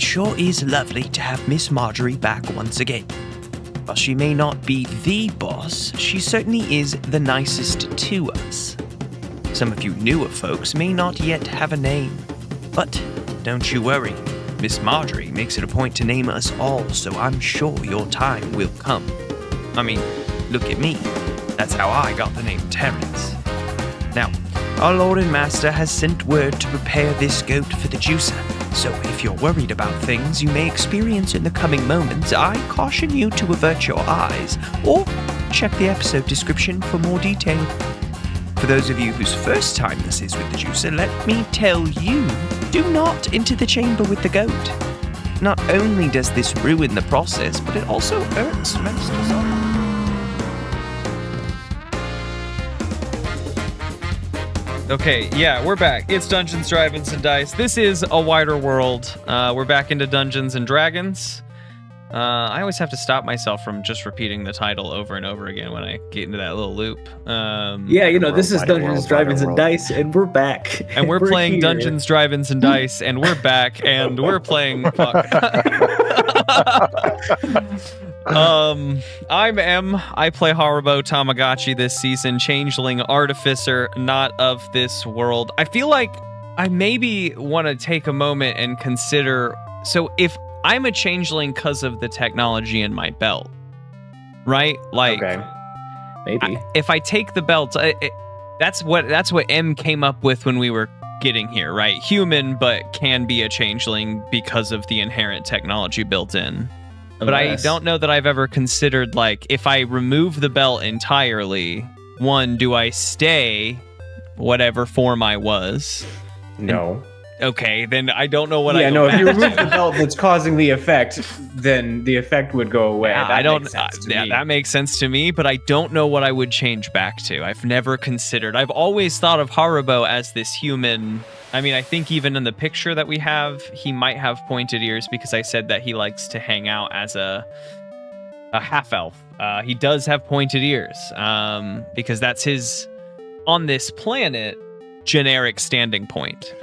sure is lovely to have Miss Margery back once again. While she may not be the boss, she certainly is the nicest to us. Some of you newer folks may not yet have a name, but don't you worry. Miss Margery makes it a point to name us all, so I'm sure your time will come. I mean, look at me. That's how I got the name Terrence. Now, our Lord and Master has sent word to prepare this goat for the juicer, so if you're worried about things you may experience in the coming moments, I caution you to avert your eyes, or check the episode description for more detail. For those of you whose first time this is with the juicer, let me tell you, do not enter the chamber with the goat. Not only does this ruin the process, but it also hurts most of all. Okay, yeah, we're back. It's Dungeons, Dragons, and Dice. This is a wider world. We're back into Dungeons and Dragons. I always have to stop myself from just repeating the title over and over again when I get into that little loop. This is Dungeons, Dragons, and Dice, and we're back. And we're playing here. Dungeons, Dragons, and Dice, and we're back, and we're playing... Fuck. I'm M. I play Haribo Tamagotchi this season, changeling artificer, not of this world. I feel like I maybe want to take a moment and consider, so if I'm a changeling because of the technology in my belt, right? Like, okay. Maybe. If I take the belt, that's what M came up with when we were getting here, right? Human, but can be a changeling because of the inherent technology built in. But I don't know that I've ever considered, like, if I remove the belt entirely, one, do I stay whatever form I was? No. Okay, then I don't know what I if you remove the belt that's causing the effect, then the effect would go away. Yeah, that makes sense to me, but I don't know what I would change back to. I've never considered. I've always thought of Haribo as this human. I mean, I think even in the picture that we have, he might have pointed ears because I said that he likes to hang out as a half-elf. He does have pointed ears because that's his, on this planet, generic standing point.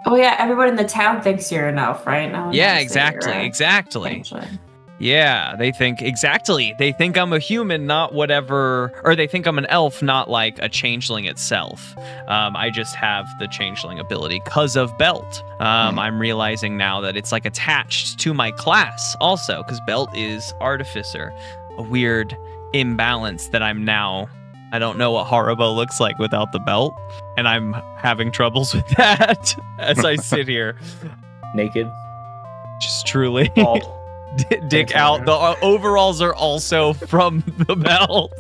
Oh yeah, everyone in the town thinks you're an elf, right? No exactly. Yeah, they think I'm a human, not whatever, or they think I'm an elf, not like a changeling itself. I just have the changeling ability because of belt. I'm realizing now that it's like attached to my class also, because belt is artificer. A weird imbalance that I don't know what Haribo looks like without the belt, and I'm having troubles with that as I sit here. Naked. Just truly. Dick out. The overalls are also from the belt.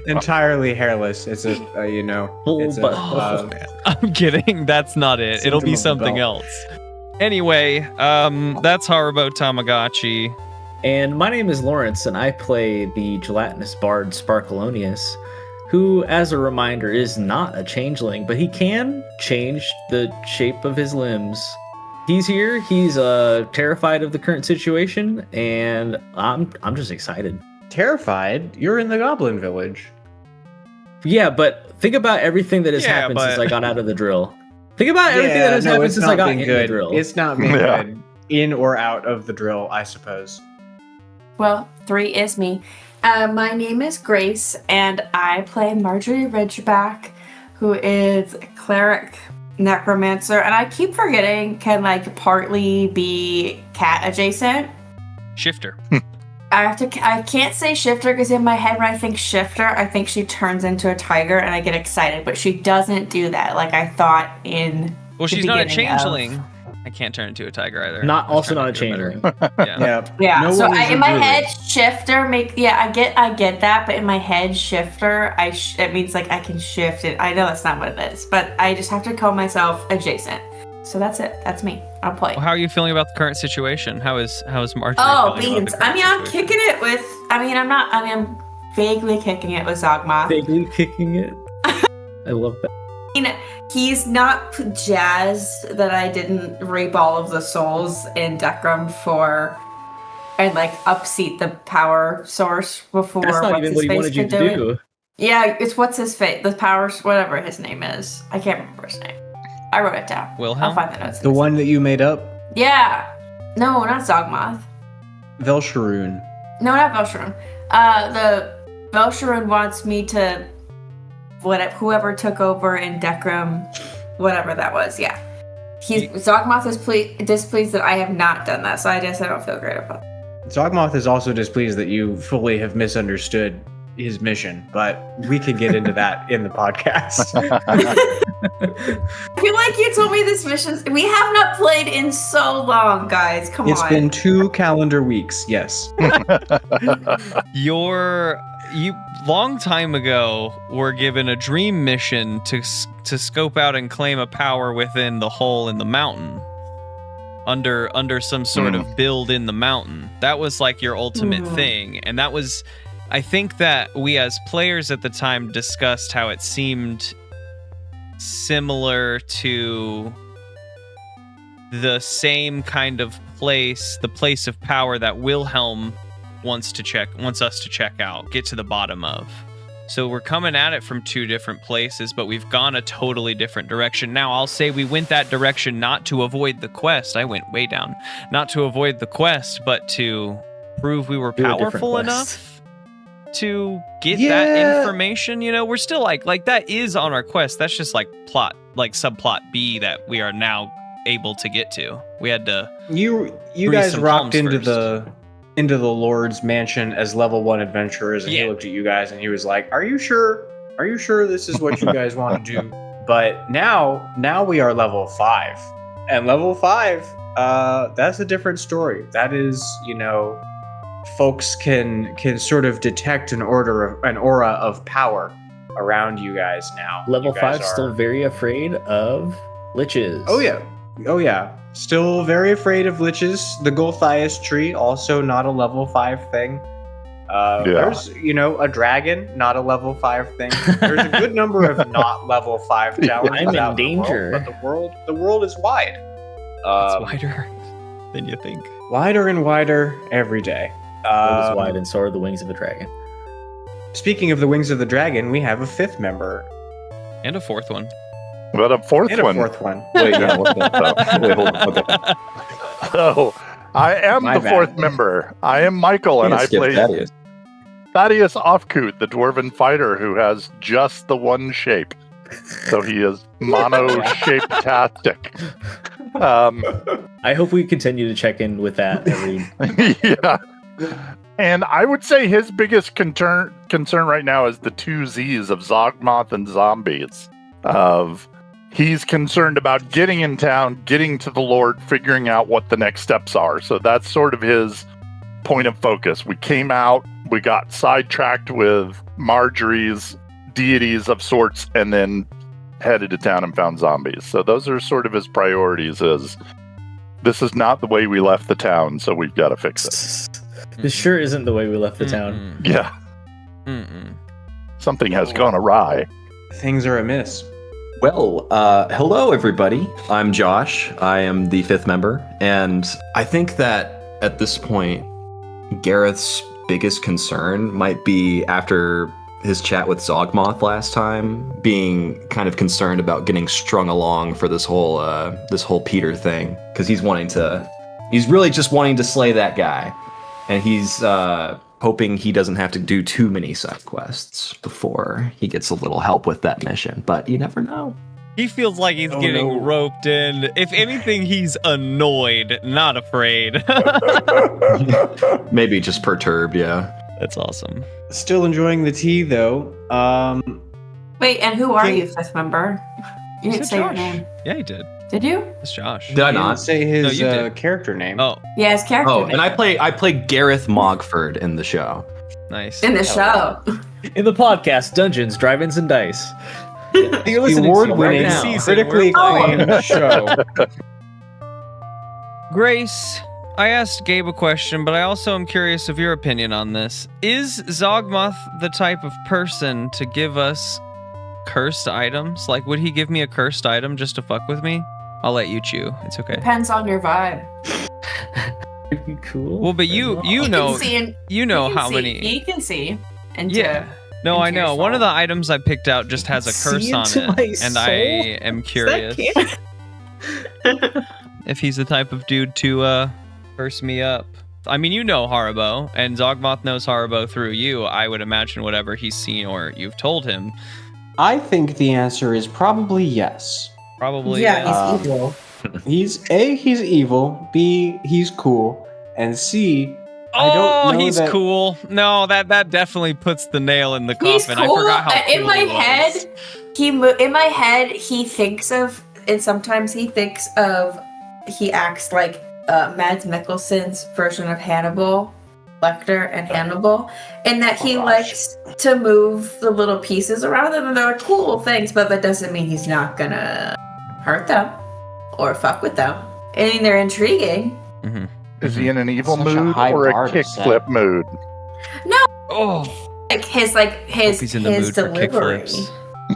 Entirely hairless. It's I'm kidding. That's not it. It'll be something else. Anyway, that's Haribo Tamagotchi. And my name is Lawrence, and I play the gelatinous bard Sparkleoneous, who, as a reminder, is not a changeling, but he can change the shape of his limbs. He's here. He's terrified of the current situation, and I'm just excited. Terrified? You're in the Goblin Village. Yeah, but think about everything that has happened since I got out of the drill. Think about everything that has happened since I got in the drill. It's not been good. In or out of the drill, I suppose. Well, 3 is me. My name is Grace, and I play Margery Ridgeback, who is a cleric necromancer, and I keep forgetting can like partly be cat adjacent. Shifter. I can't say shifter because in my head when I think shifter, I think she turns into a tiger and I get excited, but she doesn't do that like I thought in Well, she's not a changeling. I can't turn into a tiger either. Not a changeling. Yeah. No so in my druid. head, shifter I get that, but in my head, shifter, it means like I can shift it. I know that's not what it is, but I just have to call myself adjacent. So that's it. That's me. I'll play. Well, how are you feeling about the current situation? How is Margery? Oh, beans. I'm kicking it with. I'm vaguely kicking it with Zogmoth. Vaguely kicking it. I love that. He's not jazzed that I didn't rape all of the souls in Dekram and like upseat the power source before. That's not even what he wanted you to do. Yeah, it's what's his face, the power, whatever his name is. I can't remember his name. I wrote it down. Wilhelm? I'll find the notes. The one that you made up? Yeah. No, not Zogmoth. Velsharoon. No, not Velsharoon. The Velsharoon wants me to whoever took over in Dekram, whatever that was. Yeah, Zogmoth is displeased that I have not done that, so I guess I don't feel great about it. Zogmoth is also displeased that you fully have misunderstood his mission, but we can get into that in the podcast. I feel like you told me this mission. We have not played in so long, guys. Come on. It's been 2 calendar weeks. Yes. You long time ago were given a dream mission to scope out and claim a power within the hole in the mountain. Under some sort of build in the mountain. That was like your ultimate thing. And that was, I think that we as players at the time discussed how it seemed similar to the same kind of place, the place of power that Wilhelm wants us to check out, get to the bottom of. So we're coming at it from 2 different places, but we've gone a totally different direction. Now, I'll say we went that direction not to avoid the quest. I went way down. Not to avoid the quest, but to prove we were powerful enough to get that information. You know, we're still like that is on our quest. That's just like subplot B that we are now able to get to. We had to. You guys rocked into the Lord's mansion as level 1 adventurers, and he looked at you guys and he was like, "Are you sure? Are you sure this is what you guys want to do?" But now we are level 5, and level 5, that's a different story. That is, folks can sort of detect an aura of power around you guys now. Level 5 still very afraid of liches. Oh yeah. Still very afraid of liches. The Golthias tree, also not a level 5 thing. There's, a dragon, not a level 5 thing. There's a good number of not level 5 challenges. I'm in danger. But the world is wide. It's wider than you think. Wider and wider every day. The world is wide, and so are the wings of the dragon. Speaking of the wings of the dragon, we have a 5th member. And a 4th one. But a fourth one. Wait, no, wait, hold on. Okay. So, I am the 4th member. I am Michael, and I play Thadeus Ofkoot, the dwarven fighter who has just the one shape. So he is mono-shape-tastic. I hope we continue to check in with that every... Yeah. And I would say his biggest concern right now is the 2 Z's of Zogmoth and zombies. He's concerned about getting in town, getting to the Lord, figuring out what the next steps are. So that's sort of his point of focus. We came out, we got sidetracked with Margery's deities of sorts, and then headed to town and found zombies. So those are sort of his priorities. This is not the way we left the town, so we've got to fix it. This sure isn't the way we left the town. Yeah. Something has gone awry. Things are amiss. Well, hello everybody. I'm Josh. I am the 5th member, and I think that at this point, Gareth's biggest concern might be, after his chat with Zogmoth last time, being kind of concerned about getting strung along for this whole Peter thing, because he's really just wanting to slay that guy, and he's hoping he doesn't have to do too many side quests before he gets a little help with that mission, but you never know. He feels like he's getting roped in. If anything, he's annoyed, not afraid. Maybe just perturbed, yeah. That's awesome. Still enjoying the tea, though. Wait, and who are you, 5th member? You didn't say your Josh. name. Yeah, he did. Did you? It's Josh. Did I not say his No, you did. character name? Oh, Yeah, his character. Oh, name. and I play Gareth Mogford in the show. nice. in the show. In the podcast, Dungeons, Drive-Ins, and Dice. You're listening to award-winning, right now. critically acclaimed show. Grace, I asked Gabe a question, but I also am curious of your opinion on this. Is Zogmoth the type of person to give us cursed items? Like, would he give me a cursed item just to fuck with me? I'll let you chew. It's okay. Depends on your vibe. Pretty cool. Well, but you know how many. He can see. Into, Yeah. No, I know. One of the items I picked out just has a curse on it, and I am curious if he's the type of dude to Curse me up. I mean, you know Haribo, and Zogmoth knows Haribo through you. I would imagine whatever he's seen or you've told him. I think the answer is probably yes. Probably. Yeah, he's evil. He's evil. B, he's cool. And C, I Oh, don't know he's that... cool. No, that definitely puts the nail in the coffin. He's I cool. forgot how cool In my he was. head, he thinks of, and sometimes he thinks of, he acts like Mads Mikkelsen's version of Hannibal Lecter and Hannibal, in that he likes to move the little pieces around them, and they're cool things, but that doesn't mean he's not gonna hurt them or fuck with them. I mean, they're intriguing. Mm-hmm. Is he in an evil Such a mood high or bar a to kickflip set. mood? Oh, Like his he's in the mood for delivery. kickflips.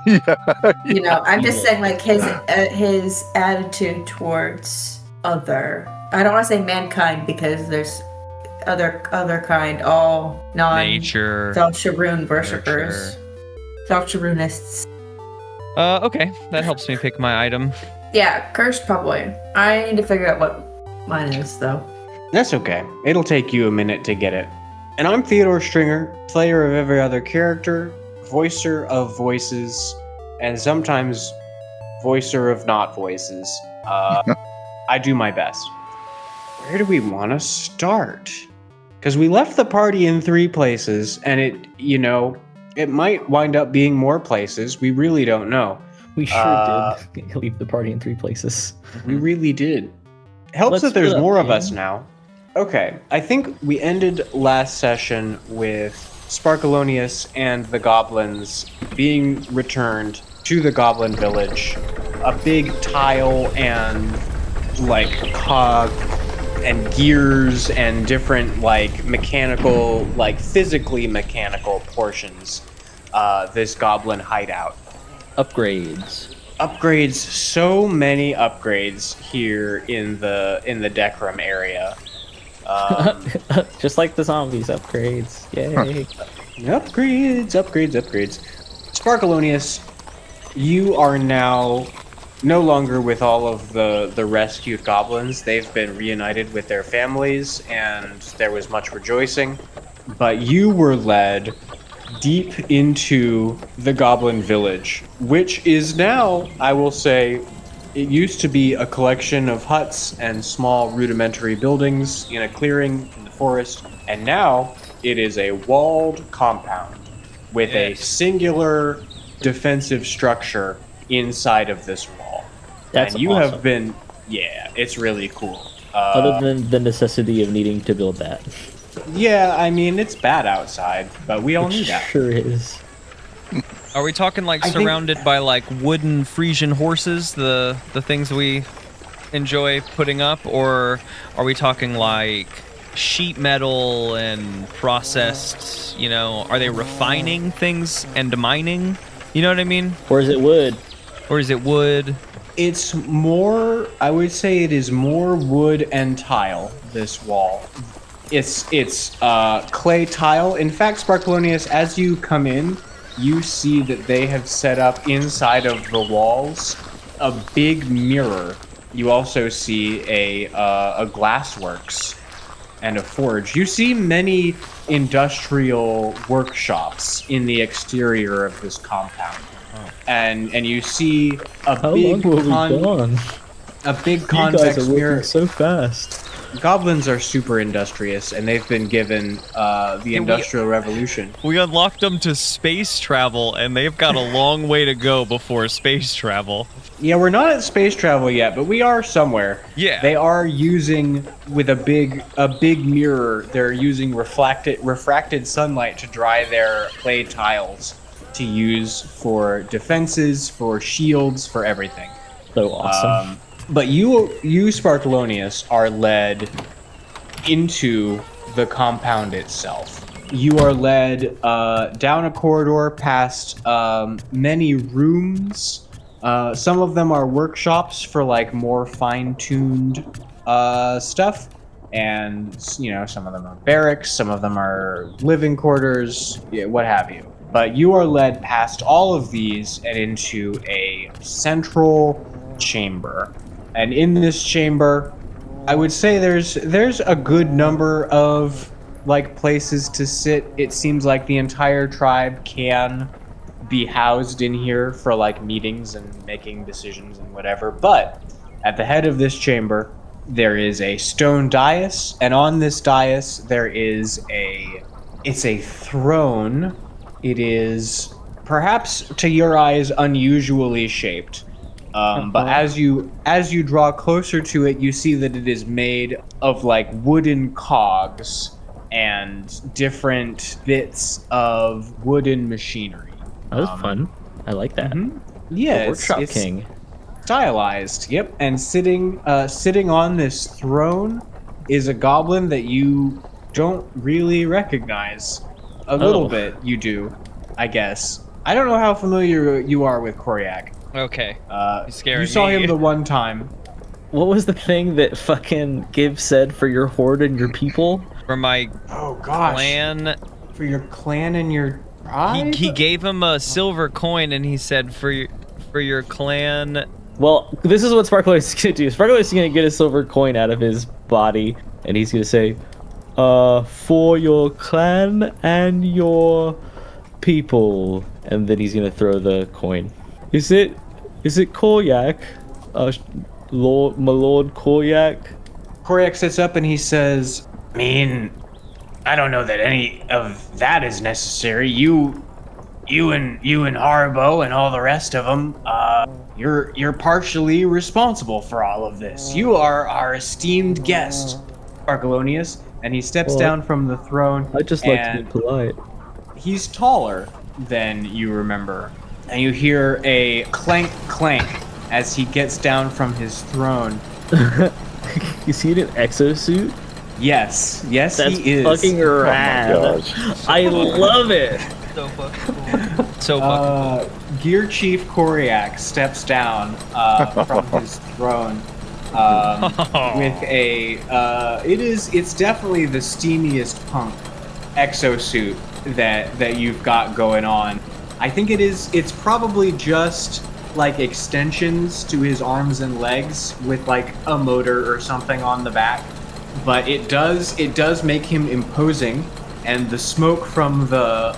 Yeah. You know, I'm just saying, like, his attitude towards other. I don't want to say mankind because there's other kind, all Nature. self-sharoon worshippers, self-sharoonists. Okay, that helps me pick my item. Yeah, cursed probably. I need to figure out what mine is though. That's okay. It'll take you a minute to get it. And I'm Theodore Stringer, player of every other character, voicer of voices, and sometimes voicer of not voices. I do my best. Where do we want to start? Because we left the party in 3 places, and it might wind up being more places. We really don't know. We sure did leave the party in 3 places. We really did. Helps Let's that there's split up, more of man. us now. Okay, I think we ended last session with Sparkleoneous and the goblins being returned to the goblin village. A big tile and cog and gears and different mechanical, physically mechanical portions. This goblin hideout. Upgrades, so many upgrades here in the Dekram area. Just like the zombies, upgrades. Yay. Upgrades. Sparkleoneous, you are now no longer with all of the rescued goblins. They've been reunited with their families, and there was much rejoicing. But you were led deep into the goblin village, which is now, I will say, it used to be a collection of huts and small rudimentary buildings in a clearing in the forest, and now it is a walled compound with a singular defensive structure inside of this wall. That's and you awesome. have been, it's really cool. Other than the necessity of needing to build that. Yeah, I mean, it's bad outside, but we all need that. Sure is. Are we talking I think- surrounded by wooden Frisian horses, the things we enjoy putting up, or are we talking sheet metal and processed, are they refining things and mining? You know what I mean? Or is it wood? Or is it wood? It's more, I would say it is more wood and tile, this wall. It's clay tile. In fact, Sparkleoneous, as you come in, you see that they have set up inside of the walls a big mirror. You also see a glassworks and a forge. You see many industrial workshops in the exterior of this compound. And you see How long will we gone? a big You guys convex are mirror. working so fast. Goblins are super industrious, and they've been given the Industrial Revolution. We unlocked them to space travel, and they've got a long way to go before space travel. Yeah, we're not at space travel yet, but we are somewhere. Yeah. They are using, with a big mirror, they're using refracted sunlight to dry their clay tiles to use for defenses, for shields, for everything. So awesome. But you Sparkleoneous, are led into the compound itself. You are led down a corridor past many rooms. Some of them are workshops for more fine-tuned stuff, and some of them are barracks, some of them are living quarters, what have you. But you are led past all of these and into a central chamber. And in this chamber, I would say there's a good number of like places to sit. It seems like the entire tribe can be housed in here for like meetings and making decisions and whatever. But at the head of this chamber, there is a stone dais, and on this dais there is it's a throne. It is perhaps to your eyes unusually shaped. But as you draw closer to it, you see that it is made of like wooden cogs and different bits of wooden machinery. That was fun. I like that. Yeah, Workshop it's King. stylized. Yep, and sitting on this throne is a goblin that you don't really recognize. A little bit, you do, I guess. I don't know how familiar you are with Koryak. Okay. You saw him the one time. What was the thing that fucking Gibbs said for your horde and your people? For my clan. For your clan and your tribe? He gave him a silver coin and he said for your clan. Well, this is what Sparkleoneous is gonna do. Sparkleoneous is gonna get a silver coin out of his body, and he's gonna say, for your clan and your people, and then he's gonna throw the coin. Is it Koryak? My Lord Koryak? Koryak sits up and he says, I mean, I don't know that any of that is necessary. You and Haribo and all the rest of them, you're partially responsible for all of this. You are our esteemed guest, Sparkleoneous, and he steps down from the throne. I just like to be polite. He's taller than you remember, and you hear a clank clank as he gets down from his throne. Is he in an exosuit? Yes, That's he is. Fucking rad. Oh my gosh. I love it. So fucking cool. So fucking cool. Gear Chief Koryak steps down from his throne with a it's definitely the steamiest punk exosuit that you've got going on. I think it's probably just like extensions to his arms and legs with like a motor or something on the back, but it does make him imposing, and the smoke from the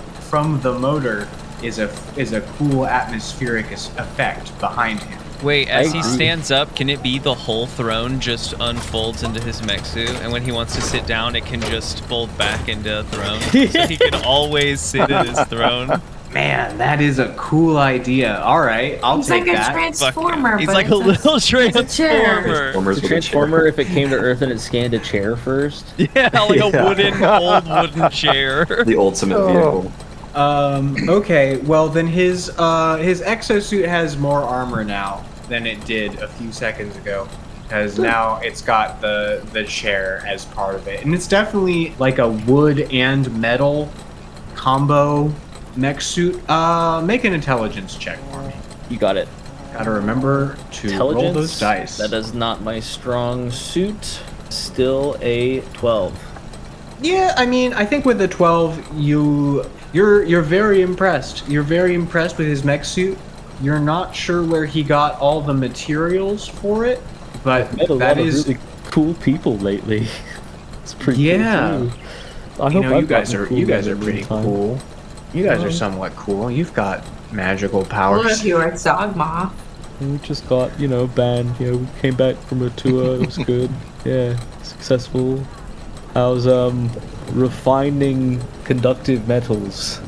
motor is a cool atmospheric effect behind him. Wait, as he stands up, can it be the whole throne just unfolds into his mech suit, and when he wants to sit down, it can just fold back into a throne, so he can always sit in his throne? Man, that is a cool idea. All right, I'll take that. He's like a transformer. He's but like a little transformer. The transformer, if it came to Earth and it scanned a chair first. Yeah, like a old wooden chair. The ultimate vehicle. Okay, well then his exosuit has more armor now than it did a few seconds ago, because now it's got the chair as part of it, and it's definitely like a wood and metal combo mech suit. Make an intelligence check for me. You got it. Gotta remember to roll those dice. That is not my strong suit. Still a 12. Yeah, I mean, I think with the 12, you're very impressed. You're very impressed with his mech suit. You're not sure where he got all the materials for it, but I've met a lot of really cool people lately. It's pretty cool too. You guys are pretty cool. You guys are somewhat cool. You've got magical powers. One of you are Zogma. We just got, banned. We came back from a tour. It was good. Yeah, successful. How's refining conductive metals?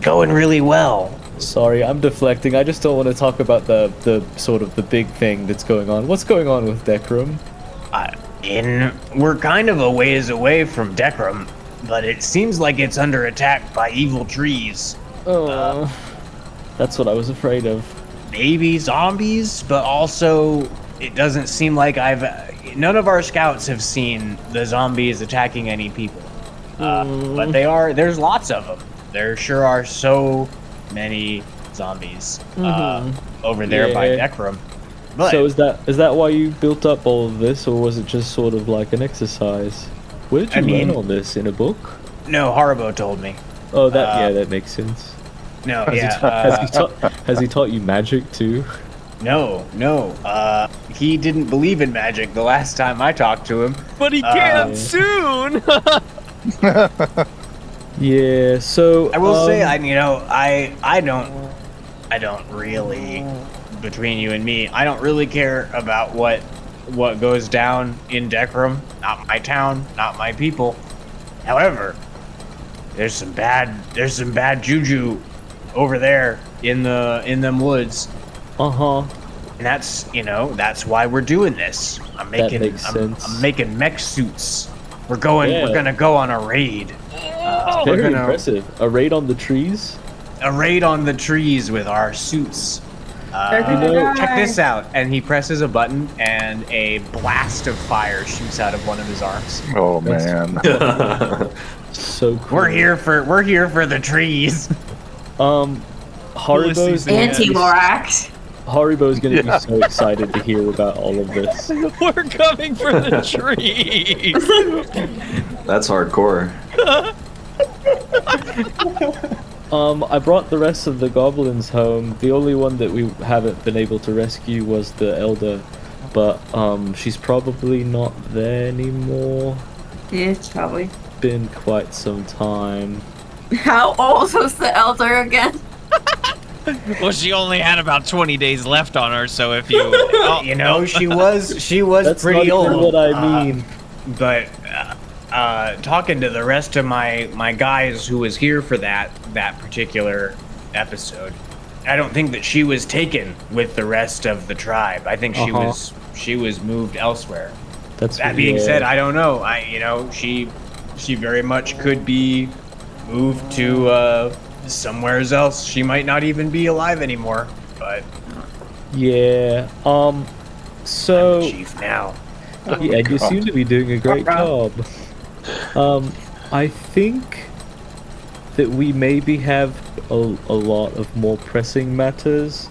Going really well. Sorry, I'm deflecting. I just don't want to talk about the sort of the big thing that's going on. What's going on with Dekram? We're kind of a ways away from Dekram, but it seems like it's under attack by evil trees. Oh, that's what I was afraid of. Maybe zombies, but also it doesn't seem like none of our scouts have seen the zombies attacking any people. But there's lots of them. There sure are so many zombies over there by Dekram. But so is that why you built up all of this, or was it just sort of like an exercise? Where did you learn all this? In a book? No, Haribo told me. Oh, that makes sense. No, Has he taught you magic too? No. He didn't believe in magic the last time I talked to him. But he can soon. Yeah, so I will say, I don't really, between you and me, I don't really care about what goes down in Dekram. Not my town, not my people. However, there's some bad juju over there in them woods. And that's why we're doing this. I'm making mech suits. We're gonna go on a raid. Very impressive. A raid on the trees? A raid on the trees with our suits. Check this out. And he presses a button and a blast of fire shoots out of one of his arms. Oh man. So cool. We're here for the trees. Haribo's Anti-Lorax. Haribo's gonna be so excited to hear about all of this. We're coming for the trees. That's hardcore. I brought the rest of the goblins home. The only one that we haven't been able to rescue was the elder, but she's probably not there anymore. Yeah, it's probably. Been quite some time. How old was the elder again? Well, she only had about 20 days left on her, so if you... she was That's pretty not even old. what I mean. But talking to the rest of my guys who was here for that particular episode, I don't think that she was taken with the rest of the tribe. I think she was moved elsewhere. That being said, I don't know. She very much could be moved to somewhere else. She might not even be alive anymore. But yeah. So I'm the chief now. Yeah, you seem to be doing a great job. I think that we maybe have a lot of more pressing matters,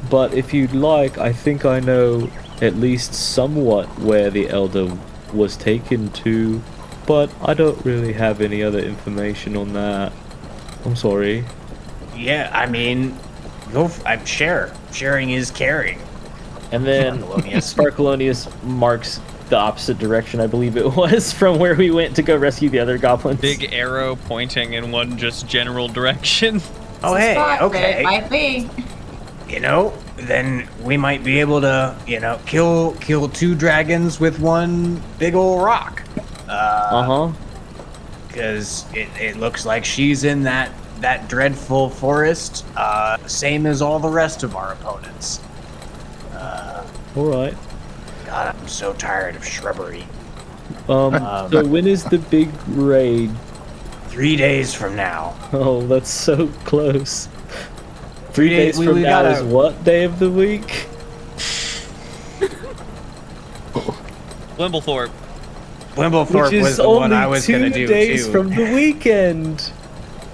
but if you'd like, I think I know at least somewhat where the elder was taken to, but I don't really have any other information on that. I'm sorry. Yeah, I mean, I'm sharing is caring. And then Sparkleoneous marks the opposite direction, I believe it was, from where we went to go rescue the other goblins. Big arrow pointing in one just general direction. Oh, hey, okay. It might be. Then we might be able to, kill 2 dragons with one big old rock. Because it looks like she's in that dreadful forest, same as all the rest of our opponents. Alright. God, I'm so tired of shrubbery. So when is the big raid? 3 days from now. Oh, that's so close. 3 days from now is what day of the week? Wimblethorpe. Wimblethorpe was the one I was going to do, 2 days too. from the weekend.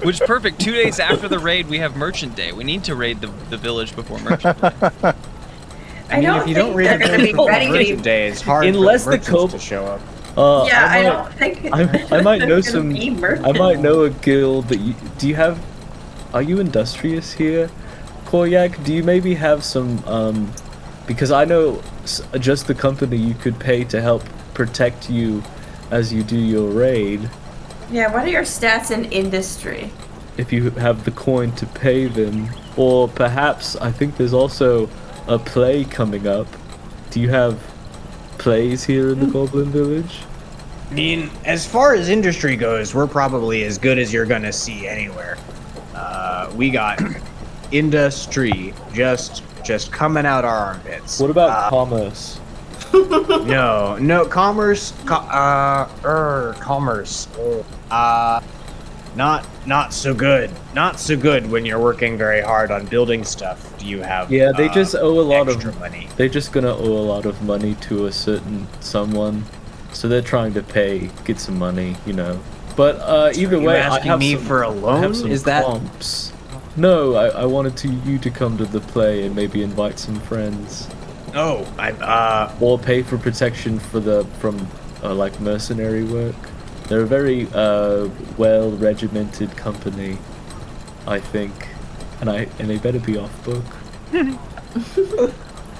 Which is perfect. 2 days after the raid, we have Merchant Day. We need to raid the village before Merchant Day. I mean, if you don't read they're gonna be ready to Merchant Day, it's hard Unless for the merchants to show up. I don't think. I might know there's some. gonna be merchants. I might know a guild that you. Do you have? Are you industrious here, Koryak? Do you maybe have some? Because I know just the company you could pay to help protect you as you do your raid. Yeah, what are your stats in industry? If you have the coin to pay them, or perhaps I think there's also a play coming up. Do you have plays here in the Goblin Village? I mean, as far as industry goes, we're probably as good as you're gonna see anywhere. We got industry just coming out our armpits. What about commerce? No, commerce. Commerce. Not so good. Not so good when you're working very hard on building stuff. Do you have? Yeah, they just owe a lot extra of money. They're just gonna owe a lot of money to a certain someone, so they're trying to get some money, But either you way, asking I have me some, for a I have loan? some Is that? comps. No, I wanted you to come to the play and maybe invite some friends, Oh, or pay for protection from like mercenary work. They're a very well regimented company, I think, and they better be off book.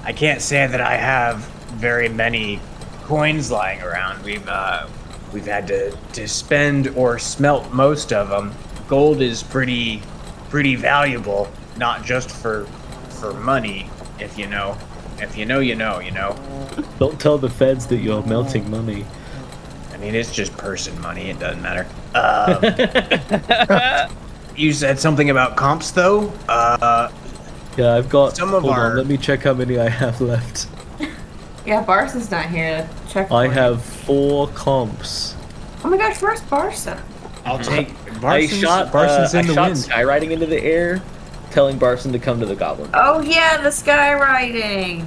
I can't say that I have very many coins lying around. We've had to spend or smelt most of them. Gold is pretty valuable, not just for money. If you know, you know. Don't tell the feds that you're melting money. I mean, it's just person money. It doesn't matter. You said something about comps, though. Yeah, I've got. Some of hold our- on, let me check how many I have left. Yeah, Barson's not here to check. I for have 4 comps. you. Oh my gosh, where's Barson? I'll take Barson's in the wind. skywriting into the air, telling Barson to come to the goblin. Oh yeah, the skywriting.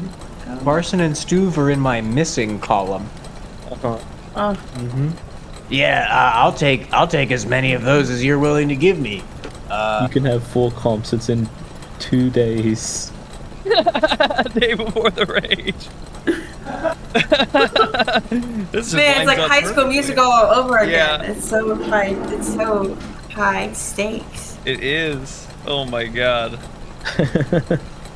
Barson and Stuve are in my missing column. Yeah, I'll take as many of those as you're willing to give me. You can have 4 comps. It's in 2 days. Day before the rage. This just Man, it's lines like up High School perfectly. Musical all over again. Yeah. It's so high stakes. It is. Oh my god.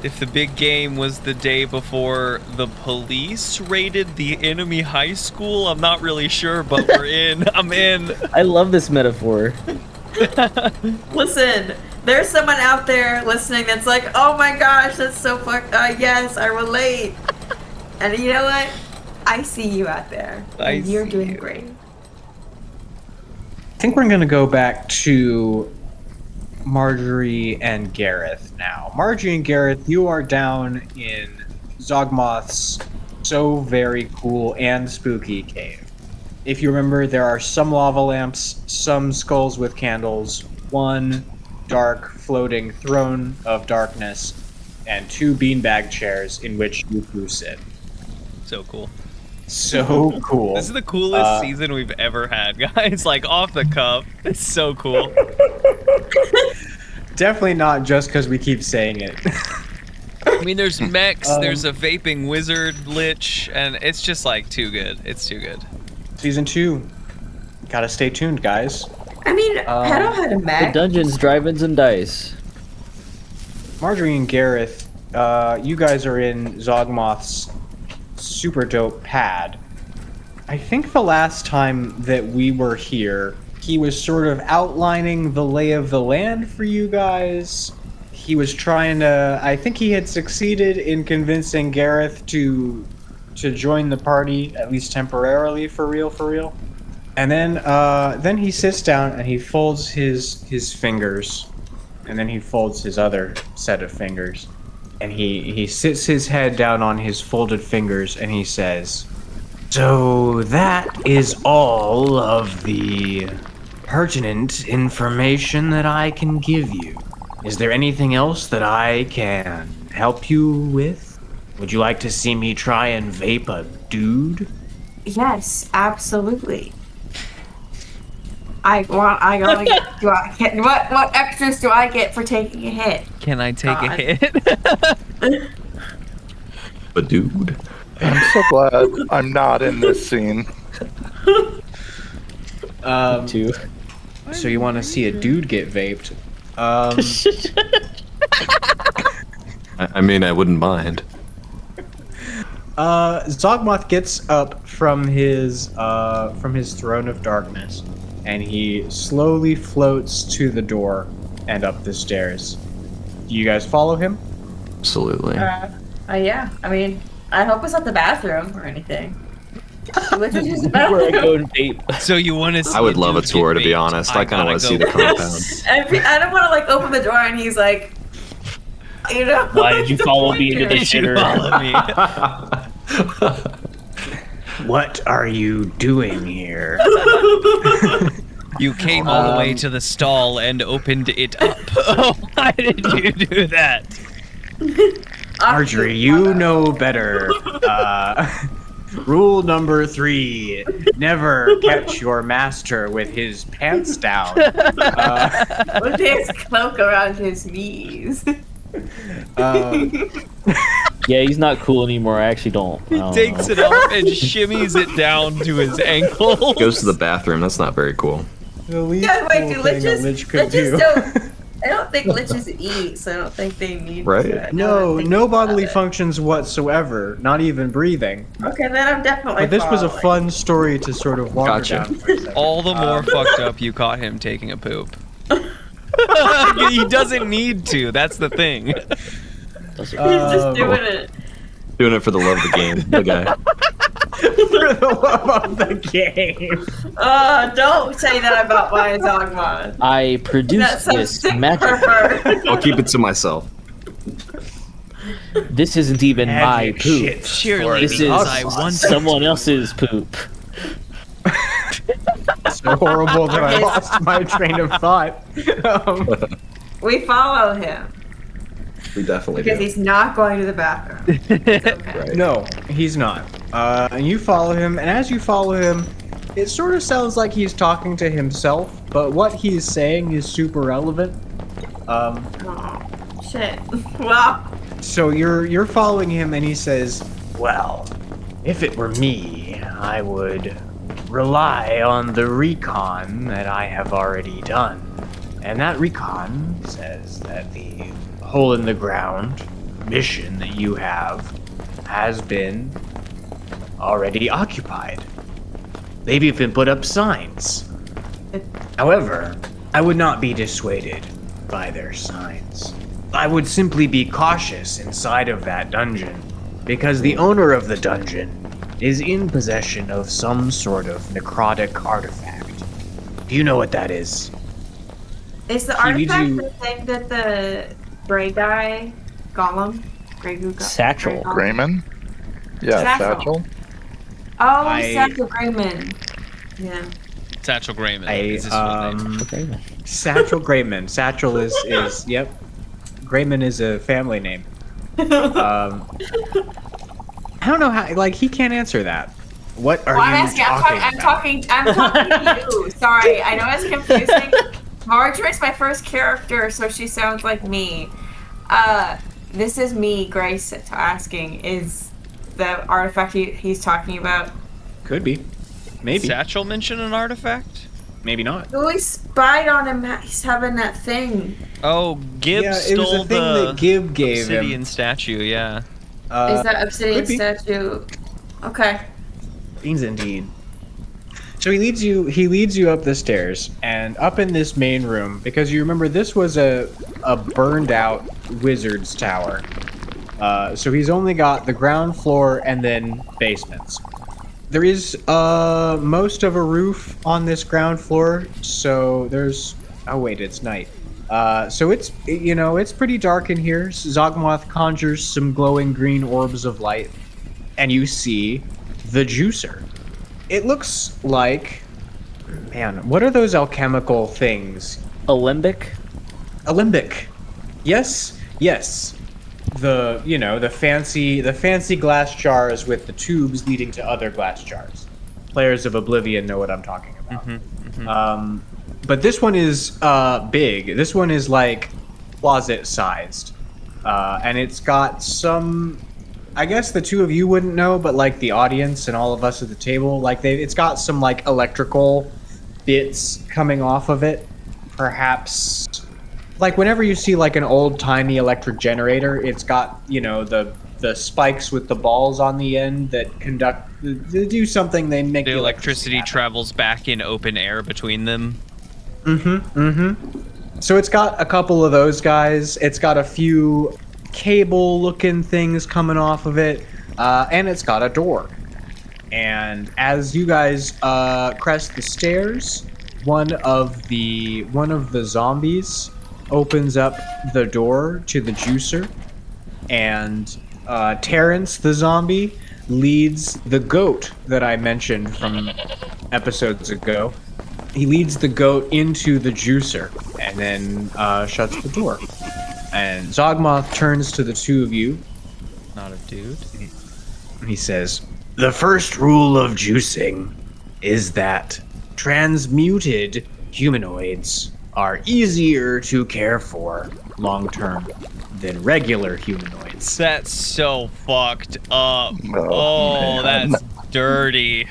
If the big game was the day before the police raided the enemy high school, I'm not really sure, but we're in. I'm in. I love this metaphor. Listen, there's someone out there listening that's like, oh my gosh, that's so yes, I relate. And you know what? I see you out there. I And you're see doing you. great. I think we're going to go back to Margery and Gareth now. Margery and Gareth, you are down in Zogmoth's so very cool and spooky cave. If you remember, there are some lava lamps, some skulls with candles, one dark floating throne of darkness, and 2 beanbag chairs in which you two sit. So cool. So cool. This is the coolest season we've ever had, guys. Like, off the cuff. It's so cool. Definitely not just because we keep saying it. I mean, there's mechs, there's a vaping wizard lich, and it's just, like, too good. It's too good. Season 2. Gotta stay tuned, guys. I mean, Pedo had a The mech. dungeons, drive-ins, and dice. Margery and Gareth, you guys are in Zogmoth's super dope pad. I think the last time that we were here, he was sort of outlining the lay of the land for you guys. He was trying to, I think he had succeeded in convincing Gareth to join the party, at least temporarily, for real. And then he sits down and he folds his fingers, and then he folds his other set of fingers, and he sits his head down on his folded fingers, and he says, "So that is all of the pertinent information that I can give you. Is there anything else that I can help you with? Would you like to see me try and vape a dude?" Yes, absolutely. What extras do I get for taking a hit? Can I take God. a hit? But dude. I'm so glad I'm not in this scene. Too. So you want to see a dude get vaped? I mean, I wouldn't mind. Zogmoth gets up from his throne of darkness, and he slowly floats to the door and up the stairs. Do you guys follow him? Absolutely. Yeah. I mean, I hope it's not the bathroom or anything. Let's just use the Where I bathroom. go and vape. So you want to see I would love a dude tour, get to be vaped. honest. I kind of gotta want to see go the first. compound. I don't want to like open the door and he's like, you know. Why did you follow me into the Did you shitter? follow me? What are you doing here? You came all the way to the stall and opened it up. Why did you do that? Margery, you know better. Rule number 3: never catch your master with his pants down. With his cloak around his knees. Yeah, he's not cool anymore. I actually don't. He takes it off and shimmies it down to his ankles. Goes to the bathroom. That's not very cool. The least Yeah, wait, cool dude, let's thing a just lich could don't. I don't think liches eat, so I don't think they need Right. to. No bodily functions whatsoever, not even breathing. Okay, then I'm definitely. But this was a following. fun story to sort of wander Gotcha. down for a second. All the more fucked up you caught him taking a poop. He doesn't need to. That's the thing. He's just doing it. Doing it for the love of the game, the guy. For the love of the game. Don't say that about my Zogma. I That's produced so this sick magic. pervert. I'll keep it to myself. This isn't even my Magic poop. shit. Surely This is because I want someone else's poop. So horrible that I lost my train of thought. We follow him We definitely because do. he's not going to the bathroom. It's okay. Right. No, he's not. And you follow him, and as you follow him, it sort of sounds like he's talking to himself, but what he's saying is super relevant. Oh, shit. Well, So you're following him, and he says, "Well, if it were me, I would rely on the recon that I have already done. And that recon says that the hole in the ground mission that you have has been already occupied. They've even put up signs. However, I would not be dissuaded by their signs. I would simply be cautious inside of that dungeon, because the owner of the dungeon is in possession of some sort of necrotic artifact. Do you know what that is? is the He leads artifact you- the thing that the gray guy, Gollum, Grey Goo Go- Satchel. Grey Gollum- Grayman? Yeah, Satchel. Satchel. Oh, Satchel Grayman. Yeah. Satchel Grayman. is his full name. Okay. Satchel Grayman. Satchel is yep. Grayman is a family name. I don't know how. Like, he can't answer that. What are Well, I'm you asking. talking about? I'm talking to you. Sorry, I know it's confusing. Marjorie's my first character, so she sounds like me. This is me, Grace, asking. Is the artifact he's talking about? Could be. Maybe. Satchel mention an artifact? Maybe not. Oh, we spied on him. He's having that thing. Oh, Gib Yeah, it stole was a thing the that Gib gave obsidian him. statue, yeah. Is that obsidian could be. statue? Okay. Fiends indeed. So he leads you up the stairs and up in this main room, because you remember this was a burned out wizard's tower. So he's only got the ground floor and then basements. There is most of a roof on this ground floor, so there's it's night. So it's it's pretty dark in here. Zogmoth conjures some glowing green orbs of light, and you see the juicer. It looks like, man, what are those alchemical things? Alembic? Alembic. Yes. The fancy glass jars with the tubes leading to other glass jars. Players of Oblivion know what I'm talking about. But this one is big. This one is like closet sized, and it's got some. I guess the two of you wouldn't know, but like the audience and all of us at the table, like it's got some like electrical bits coming off of it. Perhaps, like whenever you see like an old timey electric generator, it's got the spikes with the balls on the end that they do something. They make The electricity travels back in open air between them. So it's got a couple of those guys. It's got a few cable-looking things coming off of it, and it's got a door. And as you guys crest the stairs, one of the zombies opens up the door to the juicer, and Terrence, the zombie, leads the goat that I mentioned from episodes ago. He leads the goat into the juicer and then shuts the door. And Zogmoth turns to the two of you. Not a dude. He says, "The first rule of juicing is that transmuted humanoids are easier to care for long term than regular humanoids." That's so fucked up. Oh, man. that's dirty.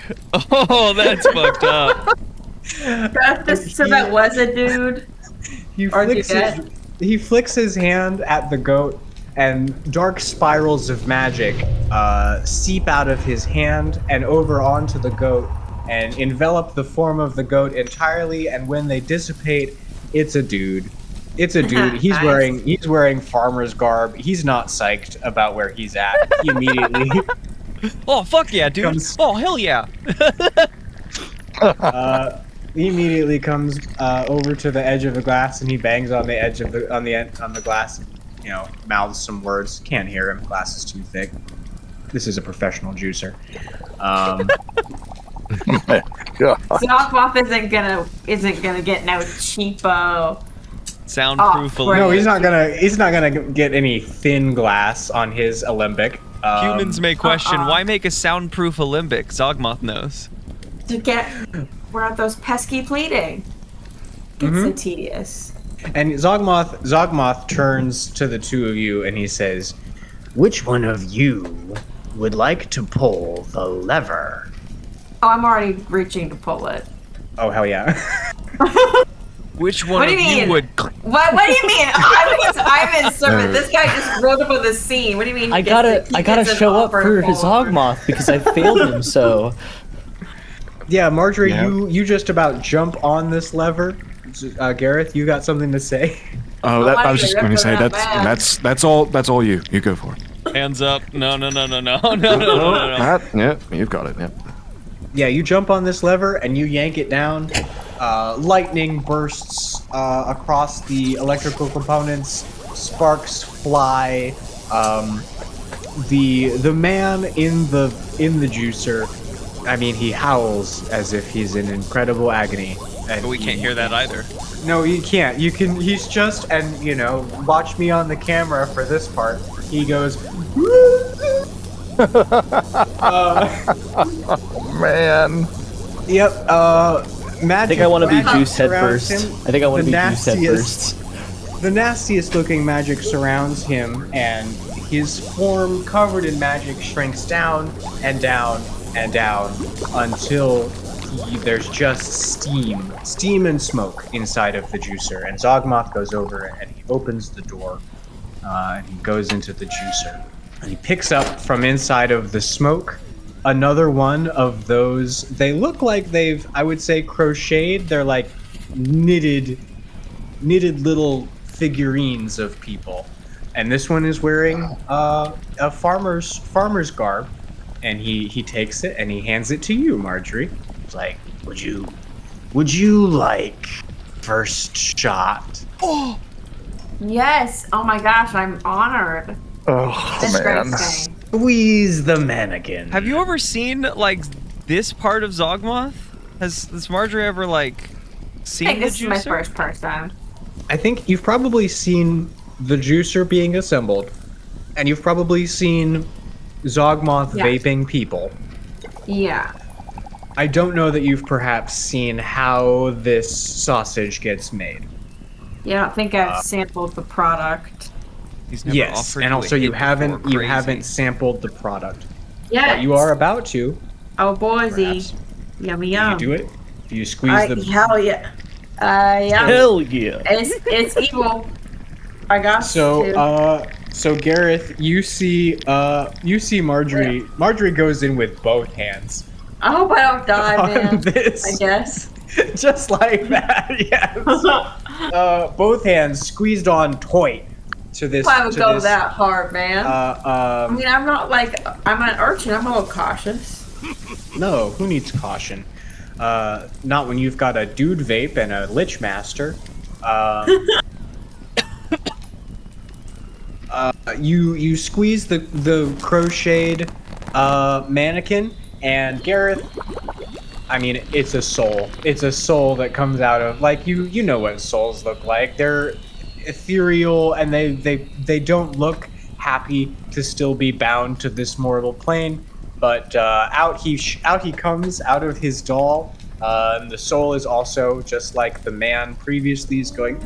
Oh, that's fucked up. So that was a dude. He Are you flicks dead? his he flicks his hand at the goat, and dark spirals of magic seep out of his hand and over onto the goat and envelop the form of the goat entirely. And when they dissipate, it's a dude. It's a dude. He's Nice. wearing farmer's garb. He's not psyched about where he's at. He immediately Oh, fuck yeah, dude. Comes- Oh, hell yeah. he immediately comes over to the edge of the glass, and he bangs on the edge of the glass. You know, mouths some words. Can't hear him. Glass is too thick. This is a professional juicer. Zockmoth isn't gonna get no cheapo. Soundproof. Oh, No, he's not gonna get any thin glass on his alembic. Humans may question, why make a soundproof alembic? Zogmoth knows. To get without those pesky pleating. It's so tedious. And Zogmoth turns to the two of you and he says, "Which one of you would like to pull the lever?" Oh, I'm already reaching to pull it. Oh hell yeah! Which one What do of you you mean? would? What do you mean? I'm in servant. This guy just rolled up on the scene. What do you mean? I he gotta gets an show up offer for to pull over? Zogmoth because I failed him so. Yeah, Margery, you just about jump on this lever. Gareth, you got something to say? Oh, Oh, I was just going to say that's bad. that's all you. You go for it. Hands up. No. Yeah, you've got it. Yeah. Yeah, you jump on this lever and you yank it down. Lightning bursts across the electrical components. Sparks fly. The man in the juicer, I mean, he howls as if he's in incredible agony. And But we can't hear that either. No, you can't. You can. He's just, and you know, watch me on the camera for this part. He goes. Man. Yep. Magic. I think I want to be magic Juice head surrounds first. him. I think I want to The be Juice head nastiest- first. The nastiest looking magic surrounds him, and his form, covered in magic, shrinks down and down and down until there's just steam and smoke inside of the juicer. And Zogmoth goes over and he opens the door, and he goes into the juicer, and he picks up from inside of the smoke another one of those. They look like they've, I would say, crocheted. They're like knitted little figurines of people, and this one is wearing a farmer's garb, and he takes it and he hands it to you, Margery. He's like, would you like first shot? Yes. Oh my gosh, I'm honored. Oh, That's great man. saying. Squeeze the mannequin. Have you ever seen like this part of Zogmoth? Has Margery ever like I seen think the this is my juicer? first person. I think you've probably seen the juicer being assembled, and you've probably seen Zogmoth Yeah. vaping people. Yeah. I don't know that you've perhaps seen how this sausage gets made. Yeah, I don't think I've sampled the product. He's never Yes, offered and you a also you hit haven't before, crazy. sampled the product. Yeah. But you are about to. Oh, boysy. Perhaps. Yummy Do yum. you do it? Do you squeeze the? Hell yeah. Yeah. Hell yeah. It's evil. I got to. So Gareth, you see Margery. Margery goes in with both hands. I hope I don't die, on man. this. I guess. Just like that, yes. Both hands squeezed on tight to this. I would to go this, that hard, man. I mean, I'm not like, I'm an urchin. I'm a little cautious. No, who needs caution? Not when you've got a dude vape and a lich master. You squeeze the crocheted mannequin, and Gareth. I mean, it's a soul. It's a soul that comes out of, like, you know what souls look like. They're ethereal, and they don't look happy to still be bound to this mortal plane. But out he comes out of his doll. And the soul is also just like the man previously is going.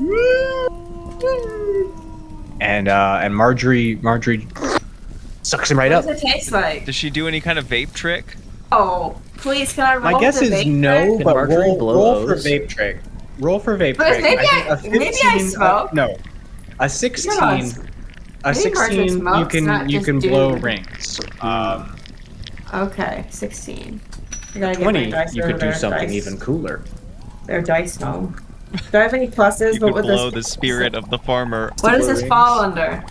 And Margery sucks him right What up. does it taste like? Does she do any kind of vape trick? Oh, please, can I roll My guess the is vape no, trick? Can but Margery blow roll for those? vape trick. Roll for vape But trick. maybe think I- a maybe I 15 smoke. No, A 16. Yes. A Maybe Margery 16. smokes, You not can just blow dude. rings. Okay, 16. I gotta get my 20. dice You over could do there. something Dice. even cooler. Their dice home. Do I have any pluses? You But could with blow this, the spirit of the farmer. what does this rings. fall under?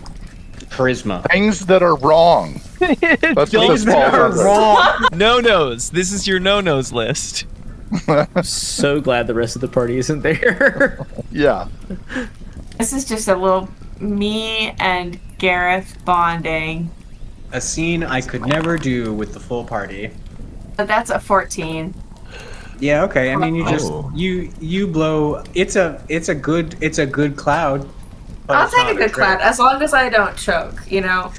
Charisma. Things that are wrong. That's what Things this that falls are under. No-nos. This is your no-nos list. So glad the rest of the party isn't there. Yeah. This is just a little me and Gareth bonding. A scene I could never do with the full party. But that's a 14. Yeah, okay. I mean, you just Oh. you blow. It's a good cloud. but I'll it's take not a good trip. clap as long as I don't choke.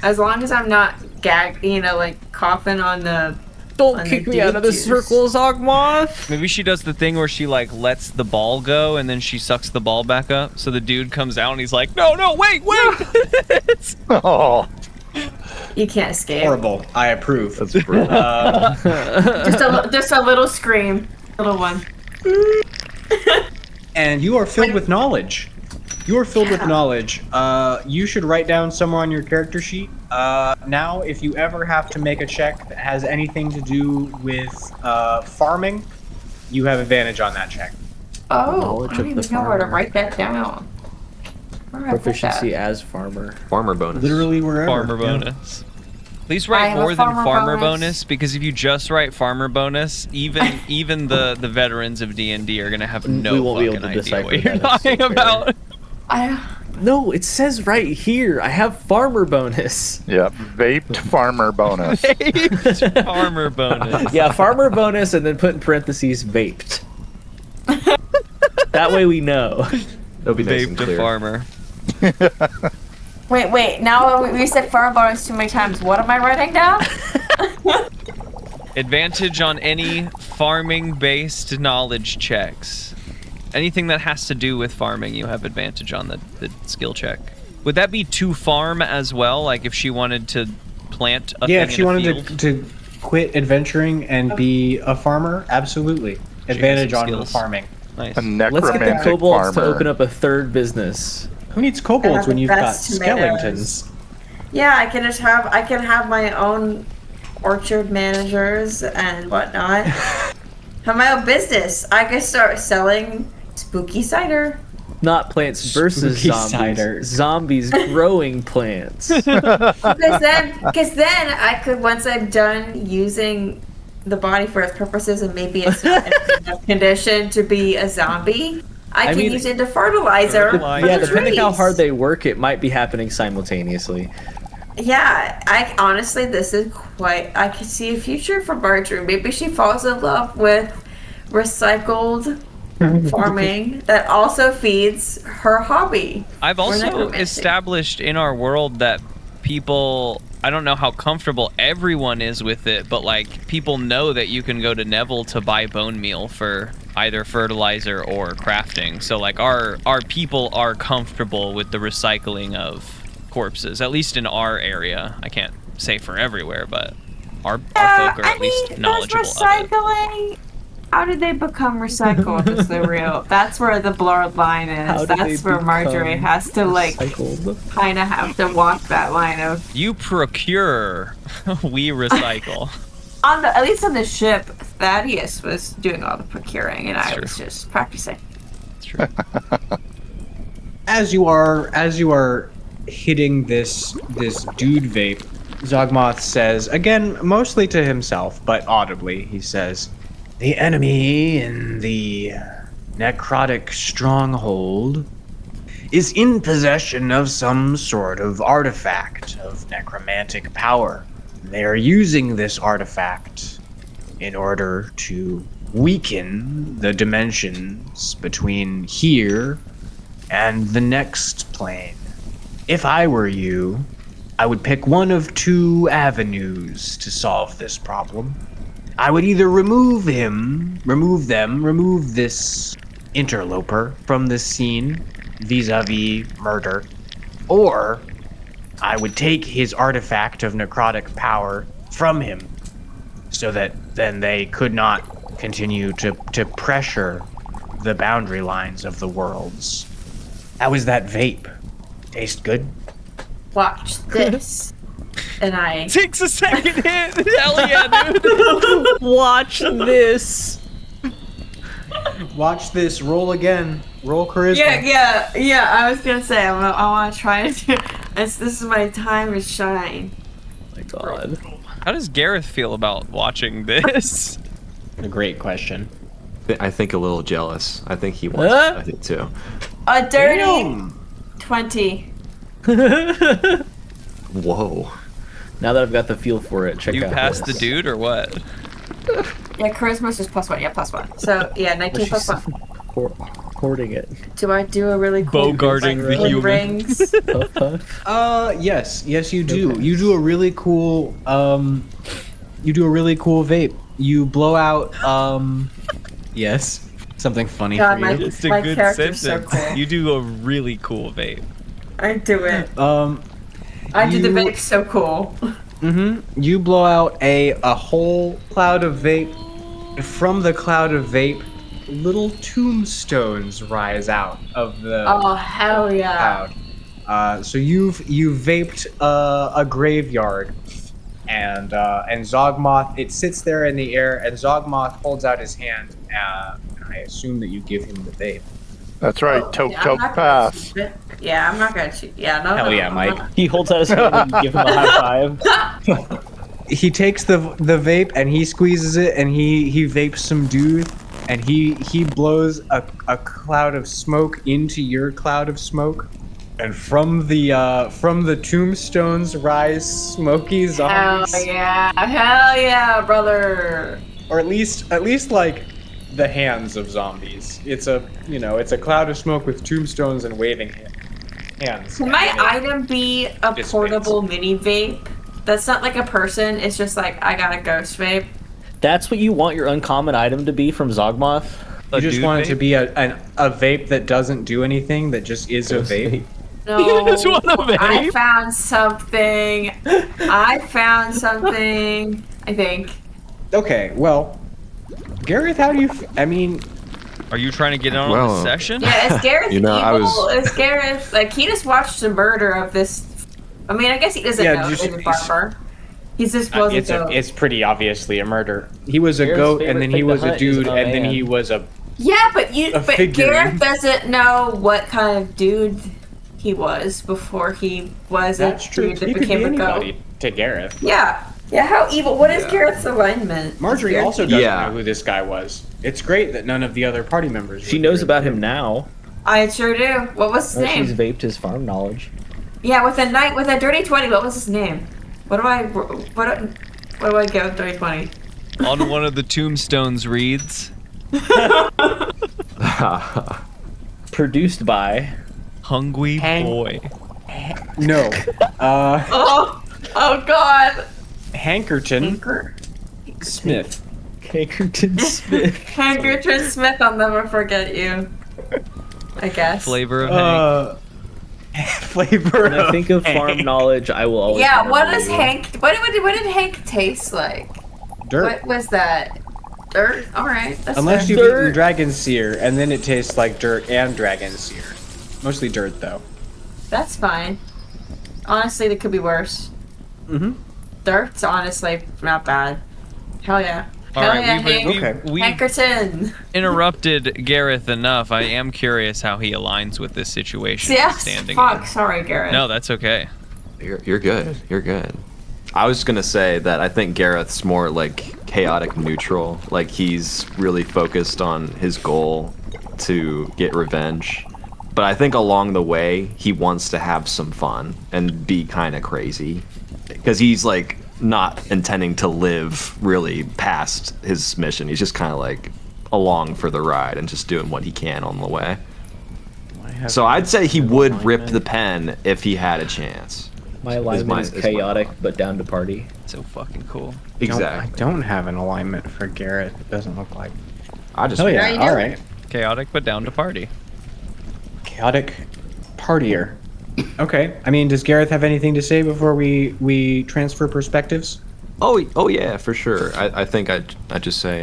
As long as I'm not like coughing on the. Don't On kick the me out of the juice. circle, Zogmoth. Maybe she does the thing where she like lets the ball go and then she sucks the ball back up. So the dude comes out and he's like, no, wait. Oh, You can't escape. Horrible. I approve. that's brutal. Just a little scream, little one. And you are filled with knowledge. You are filled with Yeah. knowledge. You should write down somewhere on your character sheet. Now, if you ever have to make a check that has anything to do with farming, you have advantage on that check. Oh, Knowledge I don't of the even know where to farmer. write that down. Where do I put Proficiency that? as farmer. Farmer bonus. Literally wherever. Farmer Yeah. bonus. Please I write have a more than farmer farmer bonus. bonus, because if you just write farmer bonus, even the veterans of D&D are gonna have no We won't be able fucking to idea decipher what you're that, it's talking so about. No, it says right here. I have farmer bonus. Yeah, vaped farmer bonus. Farmer bonus. Yeah, farmer bonus, and then put in parentheses vaped. That way we know. That'll be nice and Vaped a clear. farmer. Wait. Now we said farm bonus too many times. What am I writing down? Advantage on any farming-based knowledge checks. Anything that has to do with farming, you have advantage on the skill check. Would that be to farm as well? Like if she wanted to plant a Yeah, thing if she in a wanted field? to quit adventuring and be a farmer, absolutely. Advantage some on skills. farming. Nice. A Let's get the necromantic kobolds to farmer. open up a third business. Who needs kobolds when you've got Best tomatoes. skeletons? Yeah, I can have my own orchard managers and whatnot. Have my own business. I can start selling spooky cider. Not plants versus Spooky zombies. cider. Zombies growing plants. Because then I could, once I'm done using the body for its purposes and maybe it's not in enough condition to be a zombie, I can mean, use it to fertilizer. for Yeah, the depending how trees. hard they work, it might be happening simultaneously. Yeah, I honestly, this is I could see a future for Margery. Maybe she falls in love with recycled farming that also feeds her hobby. I've also necromancy. established in our world that people, I don't know how comfortable everyone is with it, but like people know that you can go to Neville to buy bone meal for either fertilizer or crafting. So like our people are comfortable with the recycling of corpses, at least in our area. I can't say for everywhere, but our folk are at least knowledgeable of it. Recycling. How did they become recycled? Is the real? That's where the blurred line How is. did That's they where Margery become has to like recycled? kind of have to walk that line of You procure, we recycle. at least on the ship. Thaddeus was doing all the procuring, and I Sure. was just practicing. It's true. As you are hitting this dude vape, Zogmoth says, again, mostly to himself, but audibly, he says, "The enemy in the necrotic stronghold is in possession of some sort of artifact of necromantic power. They are using this artifact in order to weaken the dimensions between here and the next plane. If I were you, I would pick one of two avenues to solve this problem. I would either remove this interloper from this scene vis-a-vis murder, or I would take his artifact of necrotic power from him so that then they could not continue to pressure the boundary lines of the worlds. How is that vape? Tastes good. Watch this. And I. Takes a second hit. Hell yeah, dude. Watch this. Watch this. Roll again. Roll charisma. Yeah. I was gonna say I want to try to do. This is my time to shine. Oh my God. How does Gareth feel about watching this? A great question. I think a little jealous. I think he wants it too. A dirty 20. Whoa. Now that I've got the feel for it, check You out passed the this. dude or what? Yeah, charisma's just +1. Yeah, +1. So yeah, 19 She's +1. hoarding it. Do I do a really cool Bogarting the with human. rings? Puff, puff. Yes, you do. Okay. You do a really cool vape. You blow out yes, something funny God, for you. Just a My good character's so sentence. cool. You do a really cool vape. I do it. I do the You- vape so cool. You blow out a whole cloud of vape. From the cloud of vape, little tombstones rise out of the Oh hell yeah! cloud. So you've vaped a graveyard, and Zogmoth, it sits there in the air, and Zogmoth holds out his hand. And I assume that you give him the vape. That's right. Oh, Toke, yeah, I'm toke, not gonna pass. cheat it. Yeah, I'm not gonna cheat. Yeah, no. Hell no, yeah, I'm Mike. not. He holds out his hand and give him a high five. He takes the vape and he squeezes it, and he vapes some dude, and he blows a cloud of smoke into your cloud of smoke, and from the tombstones rise smoky Hell zombies, yeah, brother. or at least like the hands of zombies. It's a cloud of smoke with tombstones and waving hands. Can my item be a Dissipates. portable mini vape? That's not like a person. It's just like I got a ghost vape. That's what you want your uncommon item to be from Zogmoth? You just dude want it vape? to be a vape that doesn't do anything, that just is a vape. No, You just want a vape? I found something. I think. Okay, well, Gareth, how do you? I mean, Are you trying to get in on Well, the session? Yeah, is Gareth You know, evil? I was- Is Gareth like he just watched the murder of this? I mean, I guess he doesn't Yeah, know just- he's a farmer. He's just was a goat. it's pretty obviously a murder. He was a Gareth's goat, and favorite then he thing to was a hunt is dude, a and then man. he was a. Yeah, but a but figurine. Gareth doesn't know what kind of dude he was before he was That's a true. dude that He could be became a anybody goat. to Gareth. Yeah. How evil? What is Gareth's alignment? Margery Gareth- also doesn't Yeah. know who this guy was. It's great that none of the other party members. She were knows here. about him now. I sure do. What was his That she's name? vaped his farm knowledge. Yeah, with a dirty 20. What was his name? What do I get with dirty 20? On one of the tombstones reads, Produced by. "Hungry Hang- boy." No, Oh God. Hankerton Hanker. Smith. Hankerton Smith. Hankerton Smith. I'll never forget you. I guess. Flavor of Hank. Flavor. When I think of farm knowledge, I will always. Yeah. What remember does you. Hank? What did Hank taste like? Dirt. What was that? Dirt. All right. That's Unless fair. you've Dirt. eaten dragon sear, and then it tastes like dirt and dragon sear. Mostly dirt, though. That's fine. Honestly, that could be worse. Mm-hmm. Dirt's honestly not bad. Hell yeah. All Hell right, yeah, we've, Hank. we've Hankerton. interrupted Gareth enough. I am curious how he aligns with this situation. Yes. he's standing Fuck. in. Sorry, Gareth. No, that's okay. You're good. You're good. I was gonna say that I think Gareth's more like chaotic neutral. Like he's really focused on his goal to get revenge. But I think along the way he wants to have some fun and be kind of crazy, because he's like not intending to live really past his mission. He's just kind of like along for the ride and just doing what he can on the way. So I'd say he would rip the pen if he had a chance. My alignment is chaotic, but down to party. So fucking cool. I Exactly. don't have an alignment for Gareth. It doesn't look like. I just Oh Yeah, you yeah. do. All right. Chaotic but down to party. Chaotic partier. Okay. I mean, does Gareth have anything to say before we transfer perspectives? Oh yeah, for sure. I think I just say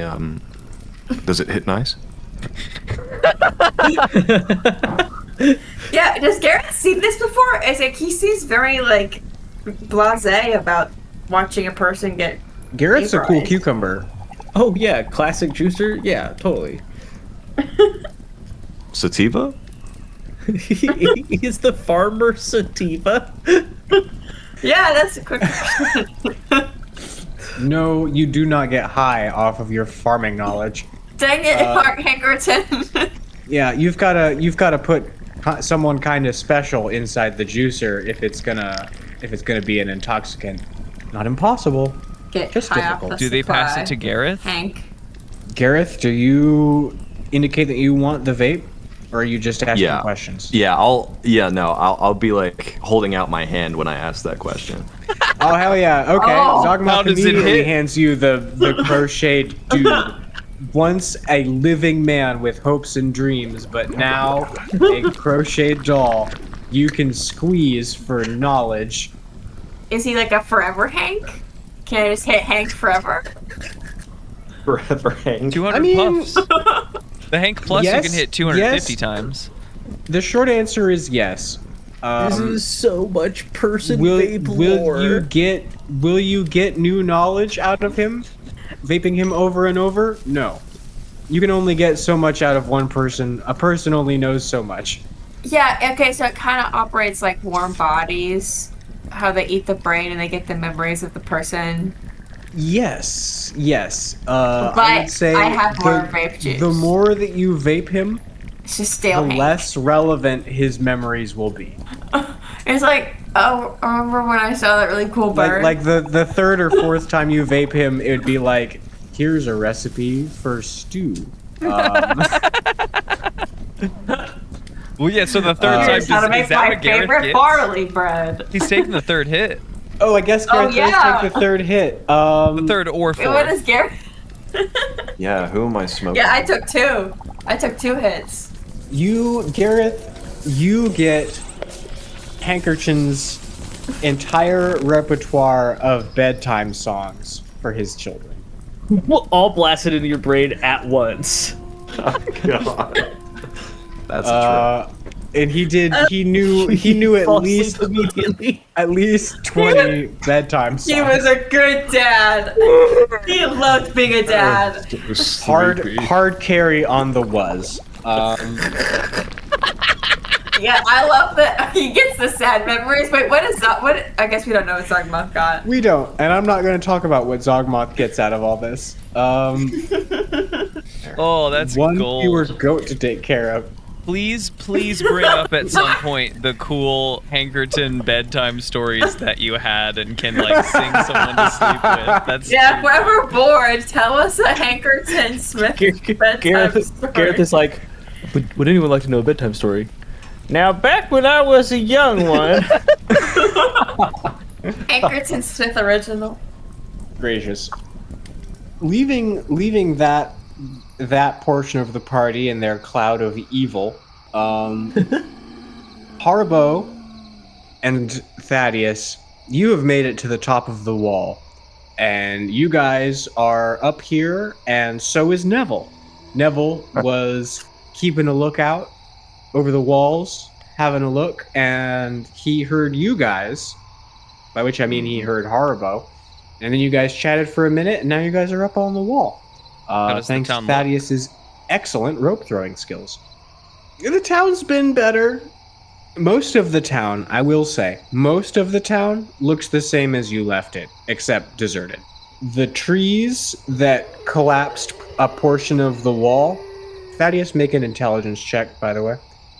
Does it hit nice? Yeah, does Gareth see this before? It's like he seems very like blasé about watching a person get. Garrett's a cool vaporized. cucumber. Oh yeah, classic juicer. Yeah, totally. Sativa? He's the farmer sativa. Yeah, that's a quick. No, you do not get high off of your farming knowledge. Dang it, Mark Hankerton. Yeah, you've gotta put someone kind of special inside the juicer if it's gonna be an intoxicant. Not impossible. Get Just high difficult. off the Do they pass supply. it to Gareth? Hank? Gareth, do you indicate that you want the vape, or are you just asking Yeah. questions? Yeah, I'll be like holding out my hand when I ask that question. Oh hell yeah! Okay, Oh. How Zogmoth does it immediately hit? hands you the crocheted dude. Once a living man with hopes and dreams, but now a crocheted doll you can squeeze for knowledge. Is he like a forever Hank? Can I just hit Hank forever? Forever Hank. 200 I mean- puffs. The Hank Plus you Yes, can hit 250 yes. times. The short answer is yes. This is so much person Will vape lore. you get new knowledge out of him? Vaping him over and over? No. You can only get so much out of one person. A person only knows so much. Yeah, okay, so it kind of operates like warm bodies. How they eat the brain and they get the memories of the person. Yes. But I would say I have more vape juice. The more that you vape him, It's just the stale Hank. less relevant his memories will be. It's like, oh, remember when I saw that really cool bird? Like the third or fourth time you vape him, it would be like, here's a recipe for stew. Well, yeah, so the third time, Here's how to is make that my what Gareth favorite gets? barley bread. He's taking the third hit. Oh, I guess Gareth yeah. does take the third hit. The third or Wait, what fourth. is Gareth? Yeah, who am I smoking? Yeah, I took two. I took 2 hits. Gareth, you get Hankerton's entire repertoire of bedtime songs for his children. All blasted into your brain at once. Oh, God. That's true. And he knew at Fall least asleep immediately. at least 20 bedtime songs. He was a good dad. He loved being a dad. hard carry on the was. Yeah, I love that he gets the sad memories. Wait, what is that? What? I guess we don't know what Zogmoth got. We don't, and I'm not going to talk about what Zogmoth gets out of all this. Oh, that's One gold. fewer goat to take care of. Please bring up at some point the cool Hankerton bedtime stories that you had and can like sing someone to sleep with. That's Yeah, if we're ever bored, tell us a Hankerton Smith bedtime story. Gareth is like, would anyone like to know a bedtime story? Now, back when I was a young one. Hankerton Smith original. Gracious. Leaving that portion of the party in their cloud of evil, Haribo and Thaddeus, you have made it to the top of the wall, and you guys are up here, and so is Neville. Neville was keeping a lookout over the walls, having a look, and he heard you guys, by which I mean he heard Haribo, and then you guys chatted for a minute, and now you guys are up on the wall. does the Thanks to town look? Thaddeus's excellent rope throwing skills. The town's been better. Most of the town, I will say, most of the town looks the same as you left it, except deserted. The trees that collapsed a portion of the wall. Thaddeus, make an intelligence check, by the way.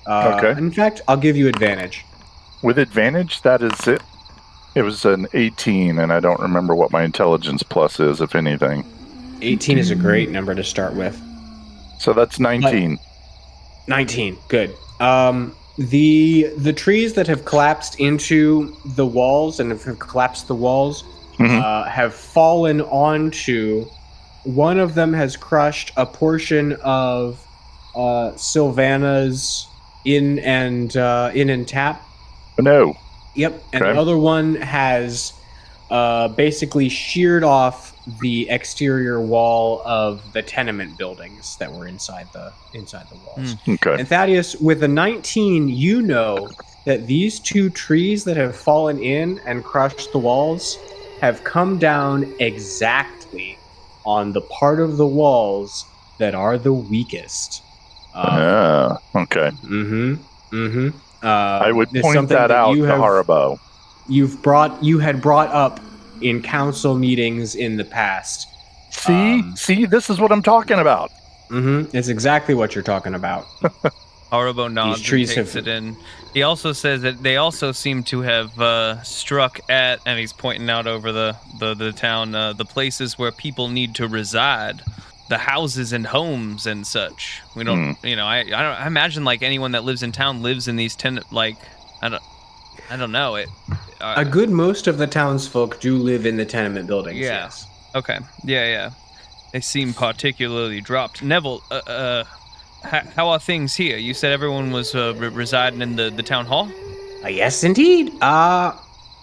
Okay. In fact, I'll give you advantage. With advantage, that is it. It was an 18, and I don't remember what my intelligence plus is, if anything. 18 is a great number to start with. So that's 19. 19, good. The trees that have collapsed into the walls and have collapsed the walls have fallen onto. One of them has crushed a portion of Sylvana's in and tap. No. Yep, and Okay. the other one has basically sheared off the exterior wall of the tenement buildings that were inside the walls. Okay. And Thaddeus, with a 19, you know that these two trees that have fallen in and crushed the walls have come down exactly on the part of the walls that are the weakest. Okay. I would point that out to Haribo. You had brought up in council meetings in the past. See, this is what I'm talking about. It's exactly what you're talking about. Haribo nods and takes it in. He also says that they also seem to have struck at, and he's pointing out over the town, the places where people need to reside, the houses and homes and such. We don't, I imagine like anyone that lives in town lives in these I don't know it. A good most of the townsfolk do live in the tenement buildings. Yeah. Yes. Okay. Yeah. They seem particularly dropped. Neville, how are things here? You said everyone was residing in the town hall? Yes, indeed. I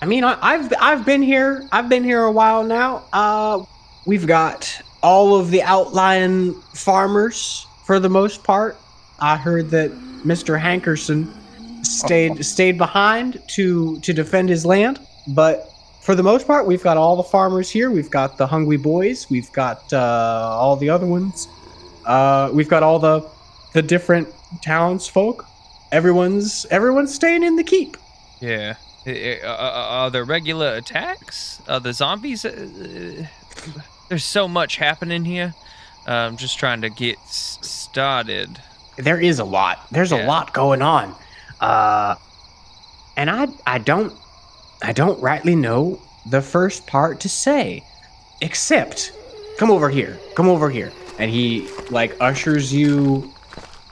mean, I've been here. I've been here a while now. We've got all of the outlying farmers for the most part. I heard that Mr. Hankerson stayed behind to defend his land, but for the most part, we've got all the farmers here. We've got the hungry boys. We've got all the other ones. We've got all the different townsfolk. Everyone's staying in the keep. Yeah. Are there regular attacks? Are the zombies? There's so much happening here. I'm just trying to get started. There is a lot. There's a lot going on. And I don't rightly know the first part to say, except come over here. And he ushers you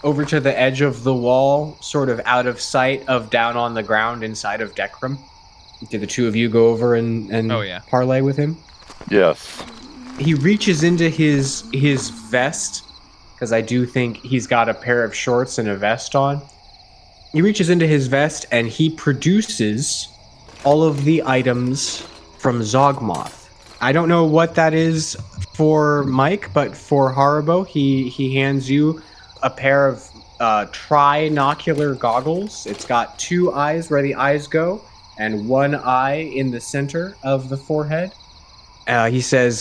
over to the edge of the wall, sort of out of sight of down on the ground inside of Dekram. Did the two of you go over and parlay with him? Yes. He reaches into his vest, because I do think he's got a pair of shorts and a vest on. He reaches into his vest and he produces all of the items from Zogmoth. I don't know what that is for Mike, but for Haribo, he hands you a pair of trinocular goggles. It's got two eyes where the eyes go and one eye in the center of the forehead. He says,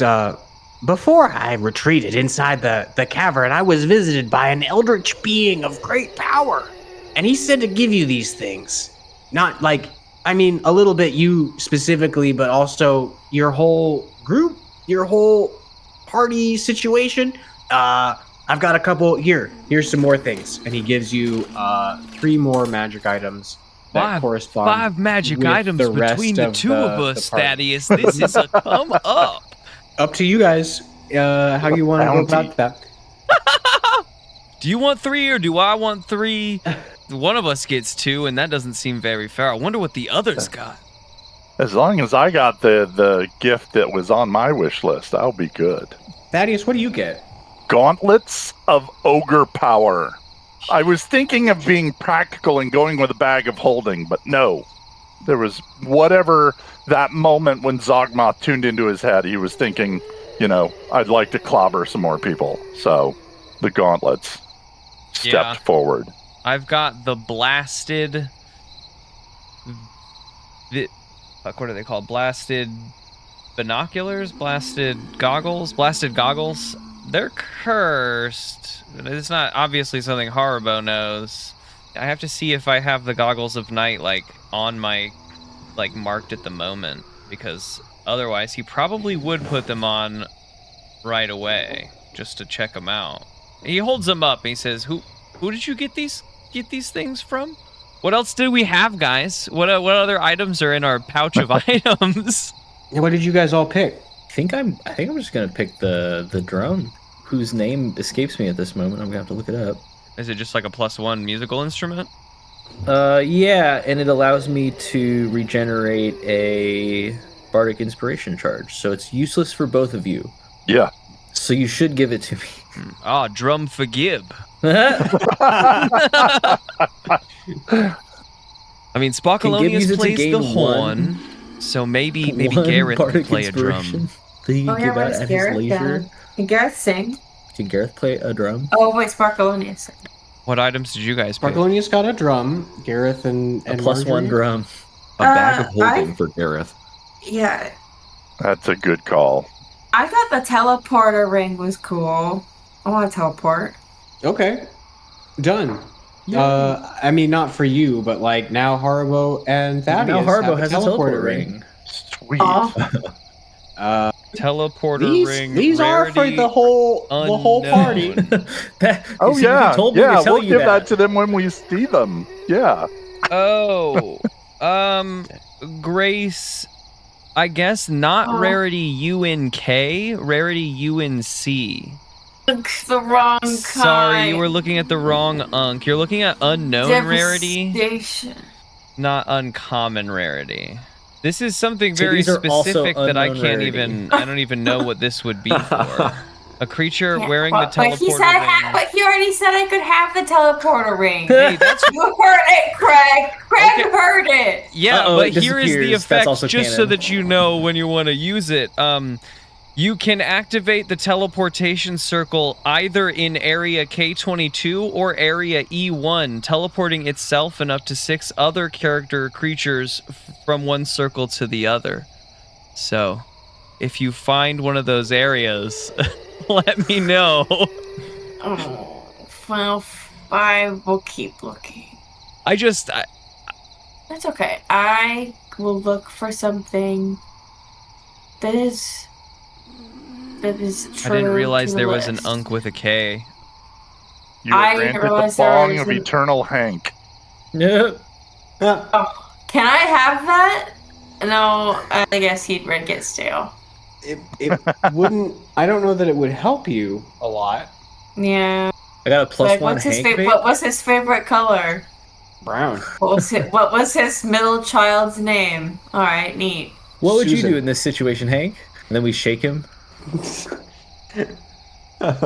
before I retreated inside the cavern, I was visited by an eldritch being of great power. And he said to give you these things. Not a little bit you specifically, but also your whole group, your whole party situation. I've got a couple here. Here's some more things. And he gives you 3 more magic items that correspond 5 magic items between the two of us, Thaddeus. This is a come up. Up to you guys. How you want to go about that? Do you want 3 or do I want 3? One of us gets 2, and that doesn't seem very fair. I wonder what the others got. As long as I got the gift that was on my wish list, I'll be good. Thaddeus, what do you get? Gauntlets of ogre power. I was thinking of being practical and going with a bag of holding, but no. There was whatever that moment when Zogmoth tuned into his head, he was thinking, I'd like to clobber some more people. So the gauntlets stepped forward. I've got the blasted... what are they called? Blasted binoculars? Blasted goggles? Blasted goggles? They're cursed. It's not obviously something Haribo knows. I have to see if I have the goggles of night, on my... marked at the moment. Because otherwise, he probably would put them on right away. Just to check them out. He holds them up and he says, Who did you get these things from? What else did we have, guys? What other items are in our pouch of items? What did you guys all pick? I think I'm just gonna pick the drone, whose name escapes me at this moment. I'm gonna have to look it up. Is it just like a +1 musical instrument? Yeah, and it allows me to regenerate a bardic inspiration charge, so it's useless for both of you. Yeah. So you should give it to me. Drum for Gib. Sparkleoneous plays the horn, So maybe One Gareth part could of play a drum. inspiration that he can give out at his leisure. Can Gareth sing? Can Gareth play a drum? Oh wait, Sparkleoneous. What items did you guys pick? Sparkleoneous got a drum. Gareth and A plus Margery. one drum. A bag of holding for Gareth. Yeah, That's a good call. I thought the teleporter ring was cool. I want to teleport. Okay, done. I mean, not for you, but like now Haribo and Thaddeus. Now Haribo have has a teleporter ring. Sweet. Teleporter ring. These are for rarity the whole party. Oh yeah, told me to tell we'll you give that. that to them when we see them. Yeah. Oh, Grace. I guess not rarity UNK, rarity UNC. The wrong kind. Sorry, you were looking at the wrong unk. You're looking at unknown rarity, Devastation. not uncommon rarity. This is something So very these are also specific that I unknown can't rarity. even. I don't even know what this would be for. A creature Yeah, wearing the but he teleporter said ring. but he already said I could have the teleporter ring. Hey, that's You heard it, Craig. Craig Okay. heard it. yeah, Uh-oh, but it here is the disappears. That's effect, also just so canon. that you know when you want to use it. You can activate the teleportation circle either in area K22 or area E1, teleporting itself and up to 6 other character creatures from one circle to the other. So, if you find one of those areas, let me know. Oh, well, I will keep looking. That's okay. I will look for something that is true. I didn't realize to the there was an list. unk with a K. You I are didn't granted the realize there bong was of an- eternal Hank. Nope. Oh, can I have that? No, I guess he'd get stale. It wouldn't. I don't know that it would help you a lot. Yeah. I got a plus Like, one what's his Hank vape. what was his favorite color? Brown. What was his middle child's name? All right, neat. What would Susan. you do in this situation, Hank? And then we shake him. Panic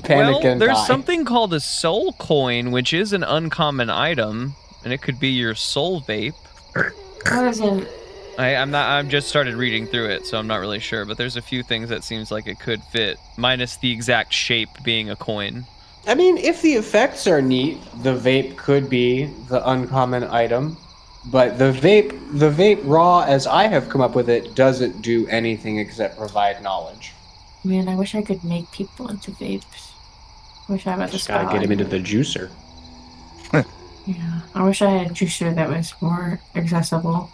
Well, and there's die. something called a soul coin, which is an uncommon item, and it could be your soul vape. What is it? I'm just started reading through it, so I'm not really sure, but there's a few things that seems like it could fit, minus the exact shape being a coin. I mean, if the effects are neat, the vape could be the uncommon item. But the vape raw, as I have come up with it, doesn't do anything except provide knowledge. Man, I wish I could make people into vapes. Wish I had Just gotta get him into the juicer. Yeah, I wish I had a juicer that was more accessible.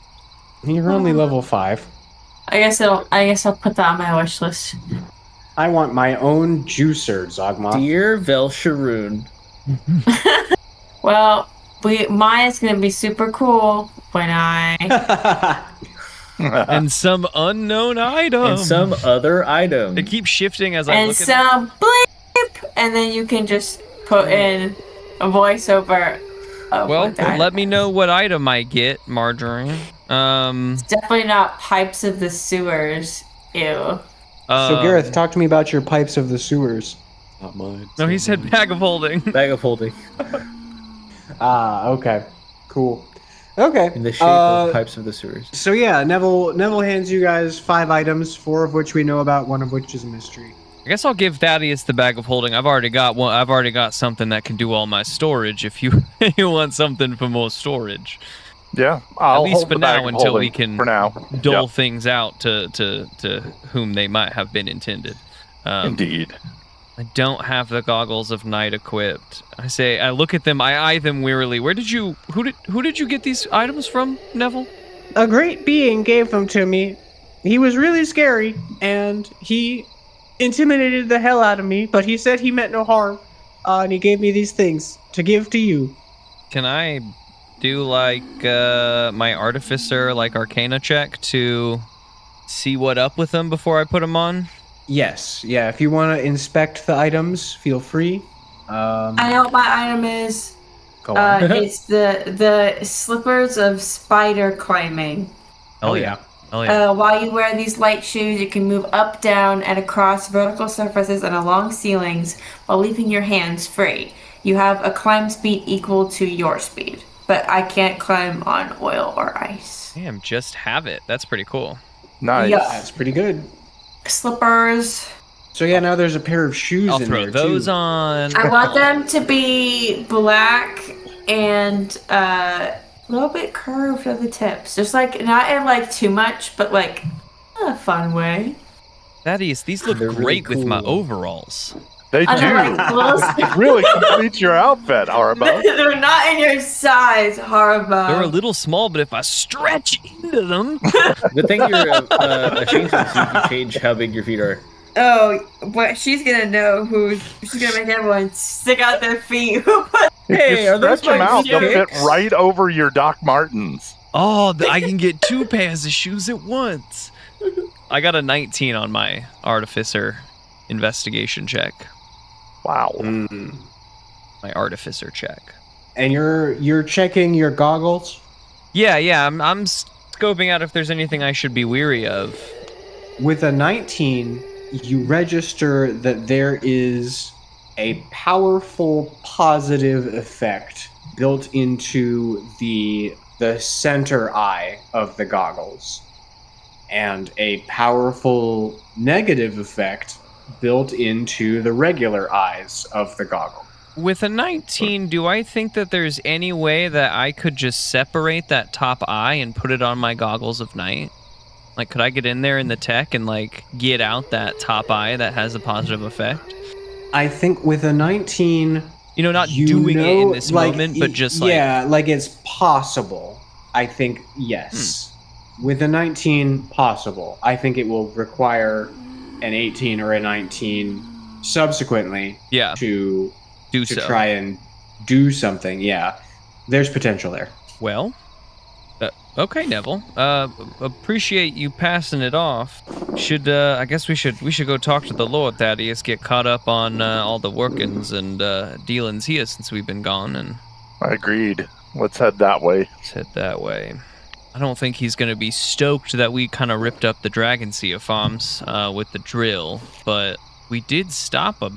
You're only level 5. I guess I'll put that on my wish list. I want my own juicer, Zogmoth. Dear Velsharoon. Well, mine is gonna be super cool when I. And some unknown item. And some other item. It keeps shifting as I and look at some bleep, and then you can just put in a voiceover. Of Well, what the item let me is. know what item I get, Margery. It's definitely not pipes of the sewers. Ew. So Gareth, talk to me about your pipes of the sewers. Not mine. No, he said bag of holding. Bag of holding. Ah, okay. Cool. Okay. In the shape of pipes of the sewers. So yeah, Neville hands you guys 5 items, 4 of which we know about, 1 of which is a mystery. I guess I'll give Thaddeus the bag of holding. I've already got one. I've already got something that can do all my storage. If you you want something for more storage, Yeah, I'll at least hold for the bag now, of until we holding can for now. dole Yep. things out to whom they might have been intended. Indeed. I don't have the goggles of night equipped. I look at them. I eye them wearily. Who did you get these items from, Neville? A great being gave them to me. He was really scary, and he intimidated the hell out of me, but he said he meant no harm, and he gave me these things to give to you. Can I do like my artificer, like arcana check to see what up with them before I put them on? Yes, yeah, if you want to inspect the items, feel free. I know what my item is. Go on. It's the slippers of spider climbing. Oh yeah. While you wear these light shoes, you can move up, down, and across vertical surfaces and along ceilings while leaving your hands free. You have a climb speed equal to your speed, but I can't climb on oil or ice. Damn, just have it. That's pretty cool. Nice. Yeah. That's pretty good. Slippers. So yeah, now there's a pair of shoes I'll in throw there those too. on. I want them to be black and a little bit curved at the tips. Just like not in like too much, but like a fun way. Thaddeus, these look They're really great with my cool. overalls. They I do. know, like, little- It really completes your outfit, Haribo. They're not in your size, Haribo. They're a little small, but if I stretch into them, Good thing you're a changeling, so you can change how big your feet are. Oh, but she's gonna know she's gonna make everyone stick out their feet. If Hey, you are those stretch them my out, they'll fit kicks? right over your Doc Martens. I can get 2 pairs of shoes at once. I got a 19 on my artificer investigation check. Wow. My artificer check. And you're checking your goggles? Yeah, I'm scoping out if there's anything I should be weary of. With a 19, you register that there is a powerful positive effect built into the center eye of the goggles, and a powerful negative effect built into the regular eyes of the goggle. With a 19, do I think that there's any way that I could just separate that top eye and put it on my goggles of night? Like, could I get in there in the tech and, like, get out that top eye that has a positive effect? I think with a 19, You know, not you doing it in know, this like, moment, but just, like... yeah, like it's possible. I think, yes. With a 19, possible. I think it will require an 18 or a 19 subsequently Yeah, to do so. try and do something. Yeah, there's potential there. Well, okay, Neville. Appreciate you passing it off. I guess we should go talk to the Lord, Thaddeus. Get caught up on all the workings and dealings here since we've been gone, and I agreed. Let's head that way. let's head that way. I don't think he's going to be stoked that we kind of ripped up the Dragon Seer farms with the drill, but we did stop a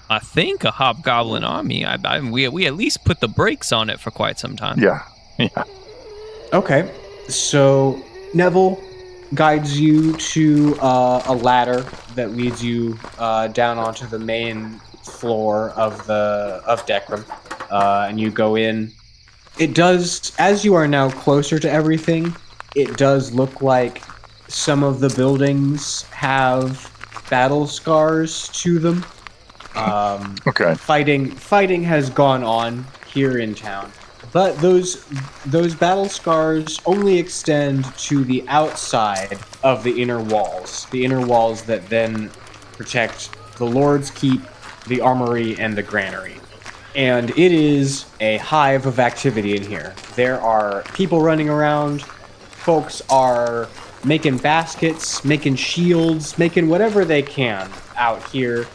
hobgoblin army. We at least put the brakes on it for quite some time. Yeah. Okay, so Neville guides you to a ladder that leads you down onto the main floor of Dekram, and you go in. It does, as you are now closer to everything, it does look like some of the buildings have battle scars to them. Okay. Fighting has gone on here in town, but those battle scars only extend to the outside of the inner walls that then protect the Lord's Keep, the Armory, and the Granary. And it is a hive of activity in here. There are people running around, folks are making baskets, making shields, making whatever they can out here.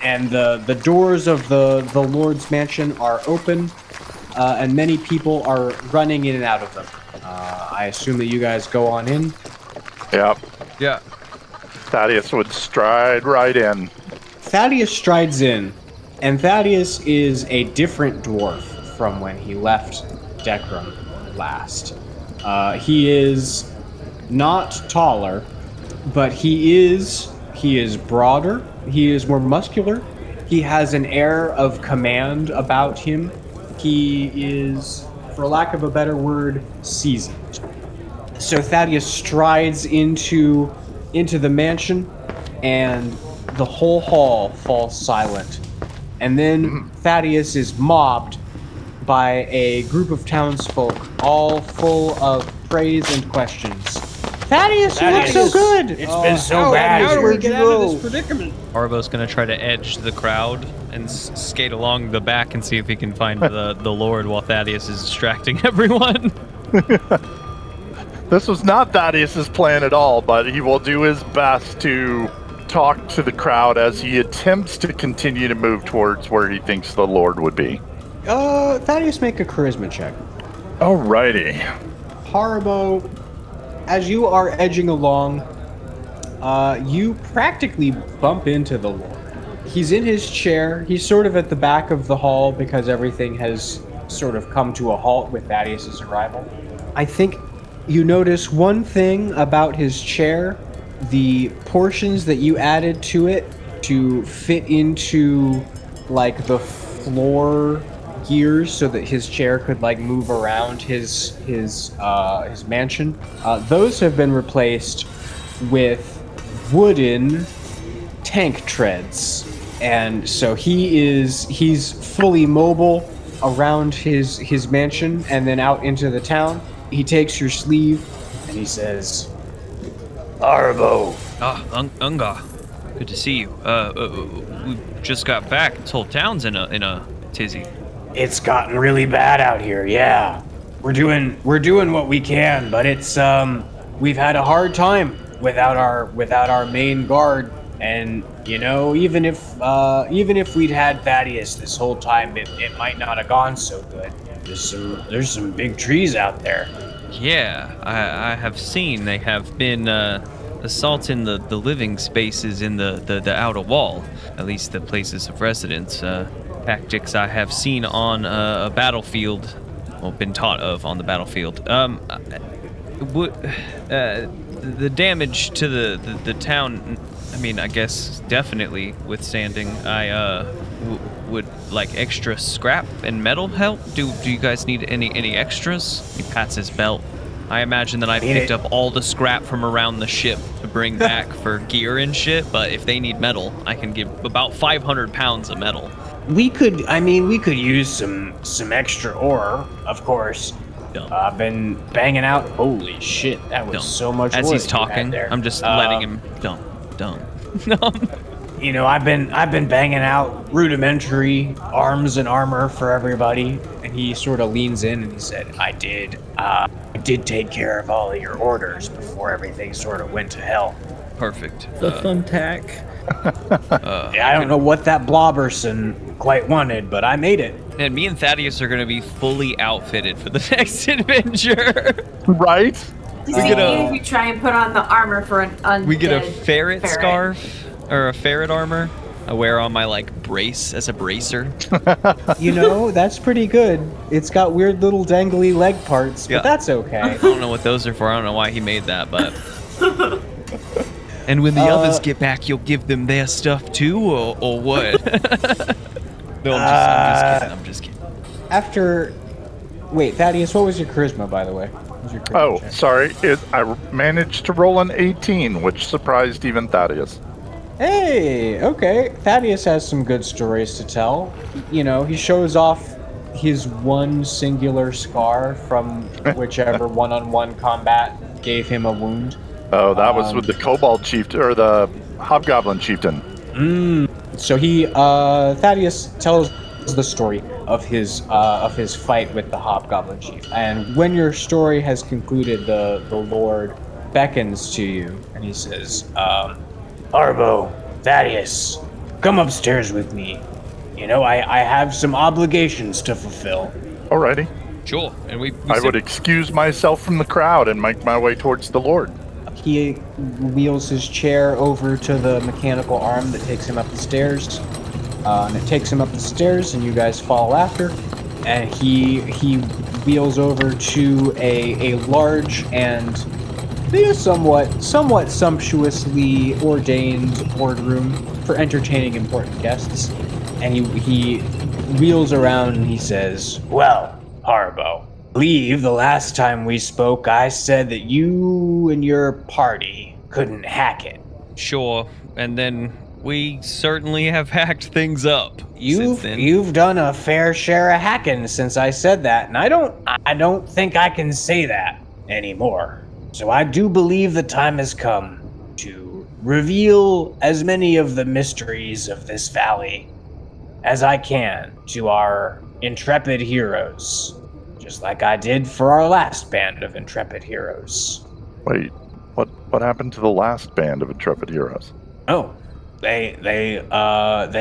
And the doors of the Lord's mansion are open, and many people are running in and out of them. I assume that you guys go on in. Yep. Yeah. Thaddeus would stride right in. Thaddeus strides in, and Thaddeus is a different dwarf from when he left Dekram last. He is not taller, but he is broader. He is more muscular. He has an air of command about him. He is, for lack of a better word, seasoned. So Thaddeus strides into the mansion, and the whole hall falls silent. And then Thaddeus is mobbed by a group of townsfolk, all full of praise and questions. Thaddeus, you look so good! It's been so bad. How do we get out of this predicament? Haribo's gonna try to edge the crowd and skate along the back and see if he can find the Lord while Thaddeus is distracting everyone. This was not Thaddeus' plan at all, but he will do his best to talk to the crowd as he attempts to continue to move towards where he thinks the Lord would be. Thaddeus, make a charisma check. Alrighty. Haribo, as you are edging along, you practically bump into the Lord. He's in his chair. He's sort of at the back of the hall because everything has sort of come to a halt with Thaddeus' arrival. I think You notice one thing about his chair: the portions that you added to it to fit into like the floor gears so that his chair could like move around his mansion. Those have been replaced with wooden tank treads, and so he's fully mobile around his mansion and then out into the town. He takes your sleeve and he says, "Haribo." Unga. Good to see you. We just got back. This whole town's in a tizzy. It's gotten really bad out here. Yeah, we're doing what we can, but it's we've had a hard time without our main guard. And you know, even if we'd had Thaddeus this whole time, it might not have gone so good. There's some big trees out there. Yeah, I have seen they have been assaulting the living spaces in the outer wall, at least the places of residence. Tactics I have seen on a battlefield, or been taught of on the battlefield. The damage to the town, I mean, I guess definitely withstanding. I would like extra scrap and metal help. Do you guys need any extras? He pats his belt. I imagine that I picked up all the scrap from around the ship to bring back for gear and shit, but if they need metal, I can give about 500 pounds of metal. We could use some extra ore, of course. I've been banging out. Holy shit, that was so much. As wood he's talking, there. I'm just letting him dump. You know, I've been banging out rudimentary arms and armor for everybody. And he sort of leans in and he said, I did take care of all of your orders before everything sort of went to hell. Perfect. The thumbtack. I don't know what that blobberson quite wanted, but I made it. And me and Thaddeus are going to be fully outfitted for the next adventure. Right? You see, if you try and put on the armor for an undead We get a ferret scarf, or a ferret armor. I wear on my brace as a bracer. You know, that's pretty good. It's got weird little dangly leg parts, but that's okay. I don't know what those are for. I don't know why he made that, but... And when the others get back, you'll give them their stuff too, or what? No, I'm just kidding. Wait, Thaddeus, what was your charisma, by the way? Check? Sorry. I managed to roll an 18, which surprised even Thaddeus. Hey, okay. Thaddeus has some good stories to tell. You know, he shows off his one singular scar from whichever one-on-one combat gave him a wound. Oh, that was with the Kobold Chieftain, or the Hobgoblin Chieftain. So Thaddeus tells the story of his fight with the Hobgoblin Chief. And when your story has concluded, the Lord beckons to you, and he says, Haribo, Thaddeus, come upstairs with me. You know, I have some obligations to fulfill. Alrighty. Sure. And I would excuse myself from the crowd and make my way towards the Lord. He wheels his chair over to the mechanical arm that takes him up the stairs. And it takes him up the stairs, and you guys follow after. And he wheels over to a large and somewhat sumptuously ordained boardroom for entertaining important guests. And he wheels around and he says, "Well, Haribo, I believe the last time we spoke, I said that you and your party couldn't hack it." Sure, and then we certainly have hacked things up. You've done a fair share of hacking since I said that, and I don't think I can say that anymore. So I do believe the time has come to reveal as many of the mysteries of this valley as I can to our intrepid heroes. Just like I did for our last band of intrepid heroes. Wait, what happened to the last band of intrepid heroes? Oh, they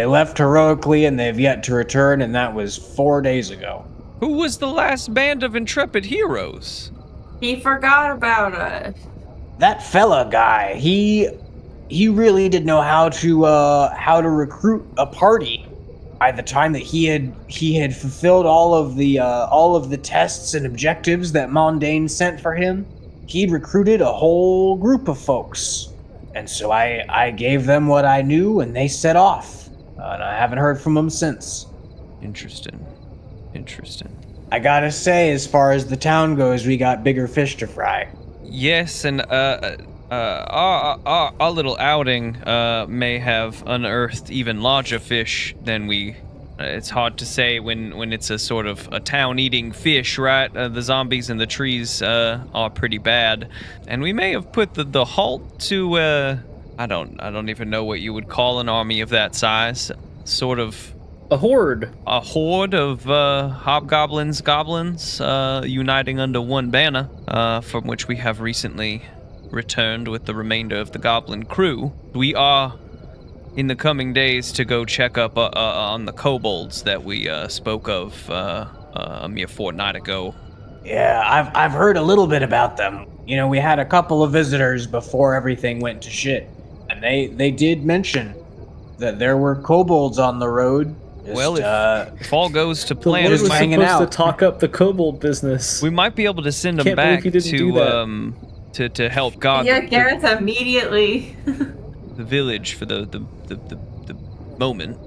left heroically and they've yet to return, and that was 4 days ago. Who was the last band of intrepid heroes? He forgot about us. That fella guy, he really didn't know how to recruit a party. By the time that he had fulfilled all of the tests and objectives that Mondane sent for him, he'd recruited a whole group of folks. And so I gave them what I knew, and they set off. And I haven't heard from them since. Interesting. I gotta say, as far as the town goes, we got bigger fish to fry. Yes, and our little outing may have unearthed even larger fish than we. It's hard to say when it's a sort of a town-eating fish, right? The zombies in the trees are pretty bad, and we may have put the halt to. I don't even know what you would call an army of that size. Sort of. A horde. A horde of hobgoblins, goblins, uniting under one banner, from which we have recently returned with the remainder of the goblin crew. We are, in the coming days, to go check up on the kobolds that we spoke of a mere fortnight ago. Yeah, I've heard a little bit about them. You know, we had a couple of visitors before everything went to shit, and they did mention that there were kobolds on the road. Well, if all goes to The plan, Lord was hanging supposed out. to talk up the kobold business. we might be able to send them Can't believe back he didn't do to help guard Yeah, the, Gareth immediately. the village for the moment.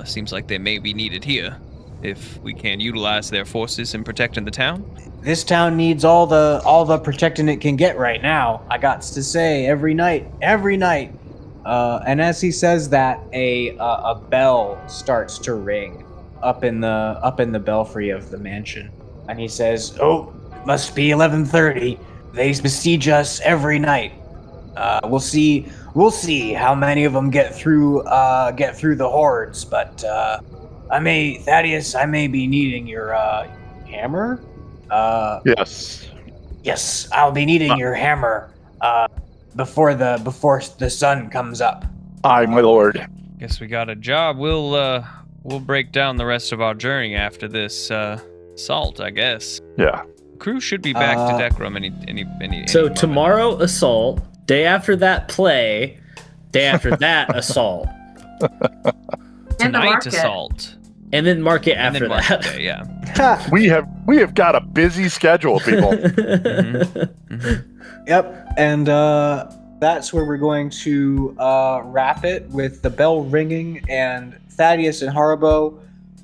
Seems like they may be needed here if we can utilize their forces in protecting the town. This town needs all the protecting it can get right now. I got to say, every night. And as he says that, a bell starts to ring up in the belfry of the mansion, and he says, "Oh, must be 11:30. They besiege us every night. We'll see how many of them get through the hordes. But Thaddeus, I may be needing your hammer. Yes. Yes, I'll be needing your hammer. Before the sun comes up." Aye, my lord. Guess we got a job. We'll break down the rest of our journey after this assault, I guess. Yeah. Crew should be back to Dekram any So moment. tomorrow, assault. Day after that, play. Day after that, assault. And the Tonight market. assault. And then market And after then market that. day, yeah. We have got a busy schedule, people. Yep, and that's where we're going to wrap it with the bell ringing and Thaddeus and Haribo,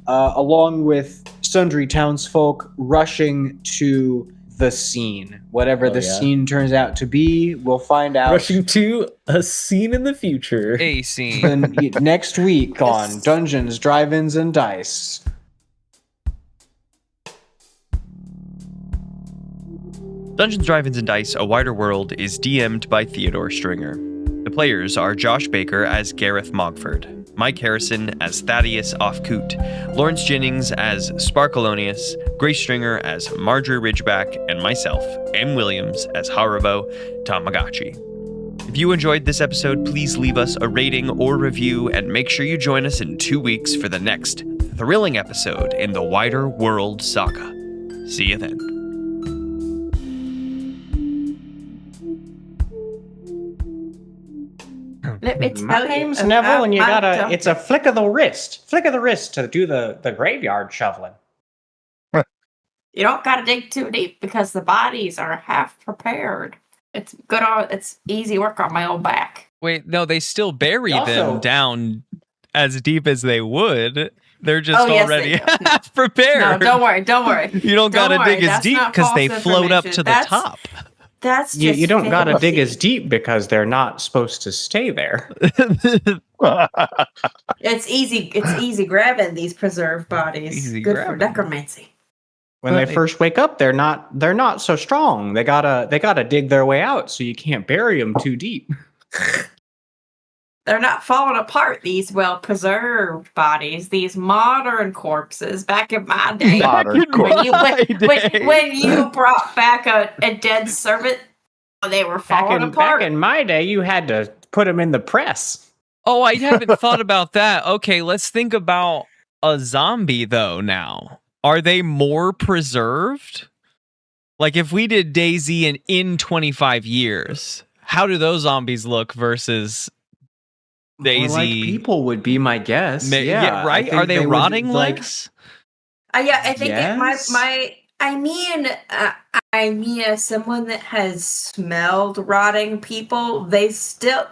along with sundry townsfolk rushing to the scene. Whatever the scene turns out to be, we'll find out. Rushing to a scene in the future. A scene. Then next week on Dungeons, Drive-Ins, and Dice. Dungeons, Drive-Ins, and Dice, A Wider World is DM'd by Theodore Stringer. The players are Josh Baker as Gareth Mogford, Mike Harrison as Thaddeus Ofkoot, Lawrence Jennings as Sparkleoneous, Grace Stringer as Margery Ridgeback, and myself, M. Williams, as Haribo Tamagotchi. If you enjoyed this episode, please leave us a rating or review, and make sure you join us in 2 weeks for the next thrilling episode in the Wider World saga. See you then. Let me tell My you name's about Neville, and you my gotta. dump- It's a flick of the wrist to do the graveyard shoveling. You don't gotta dig too deep because the bodies are half prepared. It's good on. It's easy work on my old back. Wait, no, they still bury Also- them down as deep as they would. They're just Oh, yes, already they do. half prepared. No, don't worry. Don't worry. You don't gotta worry, dig as that's deep not because they false float up information. to the That's- top. That's just You don't gotta dig fancy. as deep because they're not supposed to stay there. It's easy. It's easy grabbing these preserved bodies. Easy Good grabbing. for necromancy. When they first wake up, they're not so strong. They gotta dig their way out, so you can't bury them too deep. They're not falling apart. These well-preserved bodies. These modern corpses. Back in my day, Modern when you My when, day. when you brought back a dead servant, they were falling apart. Back in my day, you had to put them in the press. Oh, I haven't thought about that. Okay, let's think about a zombie though now. Are they more preserved? Like if we did Daisy in 25 years, how do those zombies look versus Daisy? More like people would be my guess. Yeah, I right? think Are they would, rotting like, less? Yeah, I think Yes. my I mean, as someone that has smelled rotting people, we still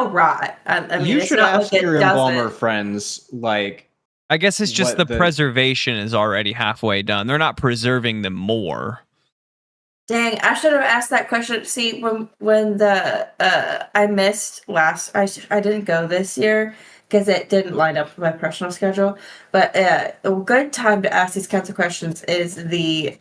rot. I mean, You it's should not ask like your it embalmer doesn't. friends, like, I guess it's just the what preservation is already halfway done. They're not preserving them more. Dang, I should have asked that question. See, when the I missed last, I didn't go this year because it didn't line up with my personal schedule. But a good time to ask these kinds of questions is the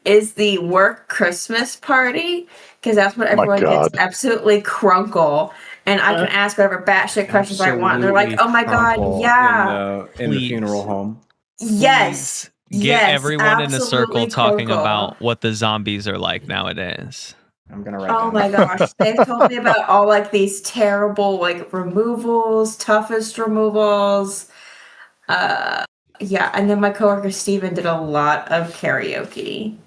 is the work Christmas party, because that's when everyone gets absolutely crunkle, and I can ask whatever batshit questions I want. And they're like, "Oh my god, yeah!" in the funeral home. Yes. Get everyone in a circle absolutely talking crunkle. about what the zombies are like nowadays. I'm gonna write. Oh down. my gosh, they've told me about all like these terrible like removals, toughest removals. Yeah, and then my coworker Steven did a lot of karaoke.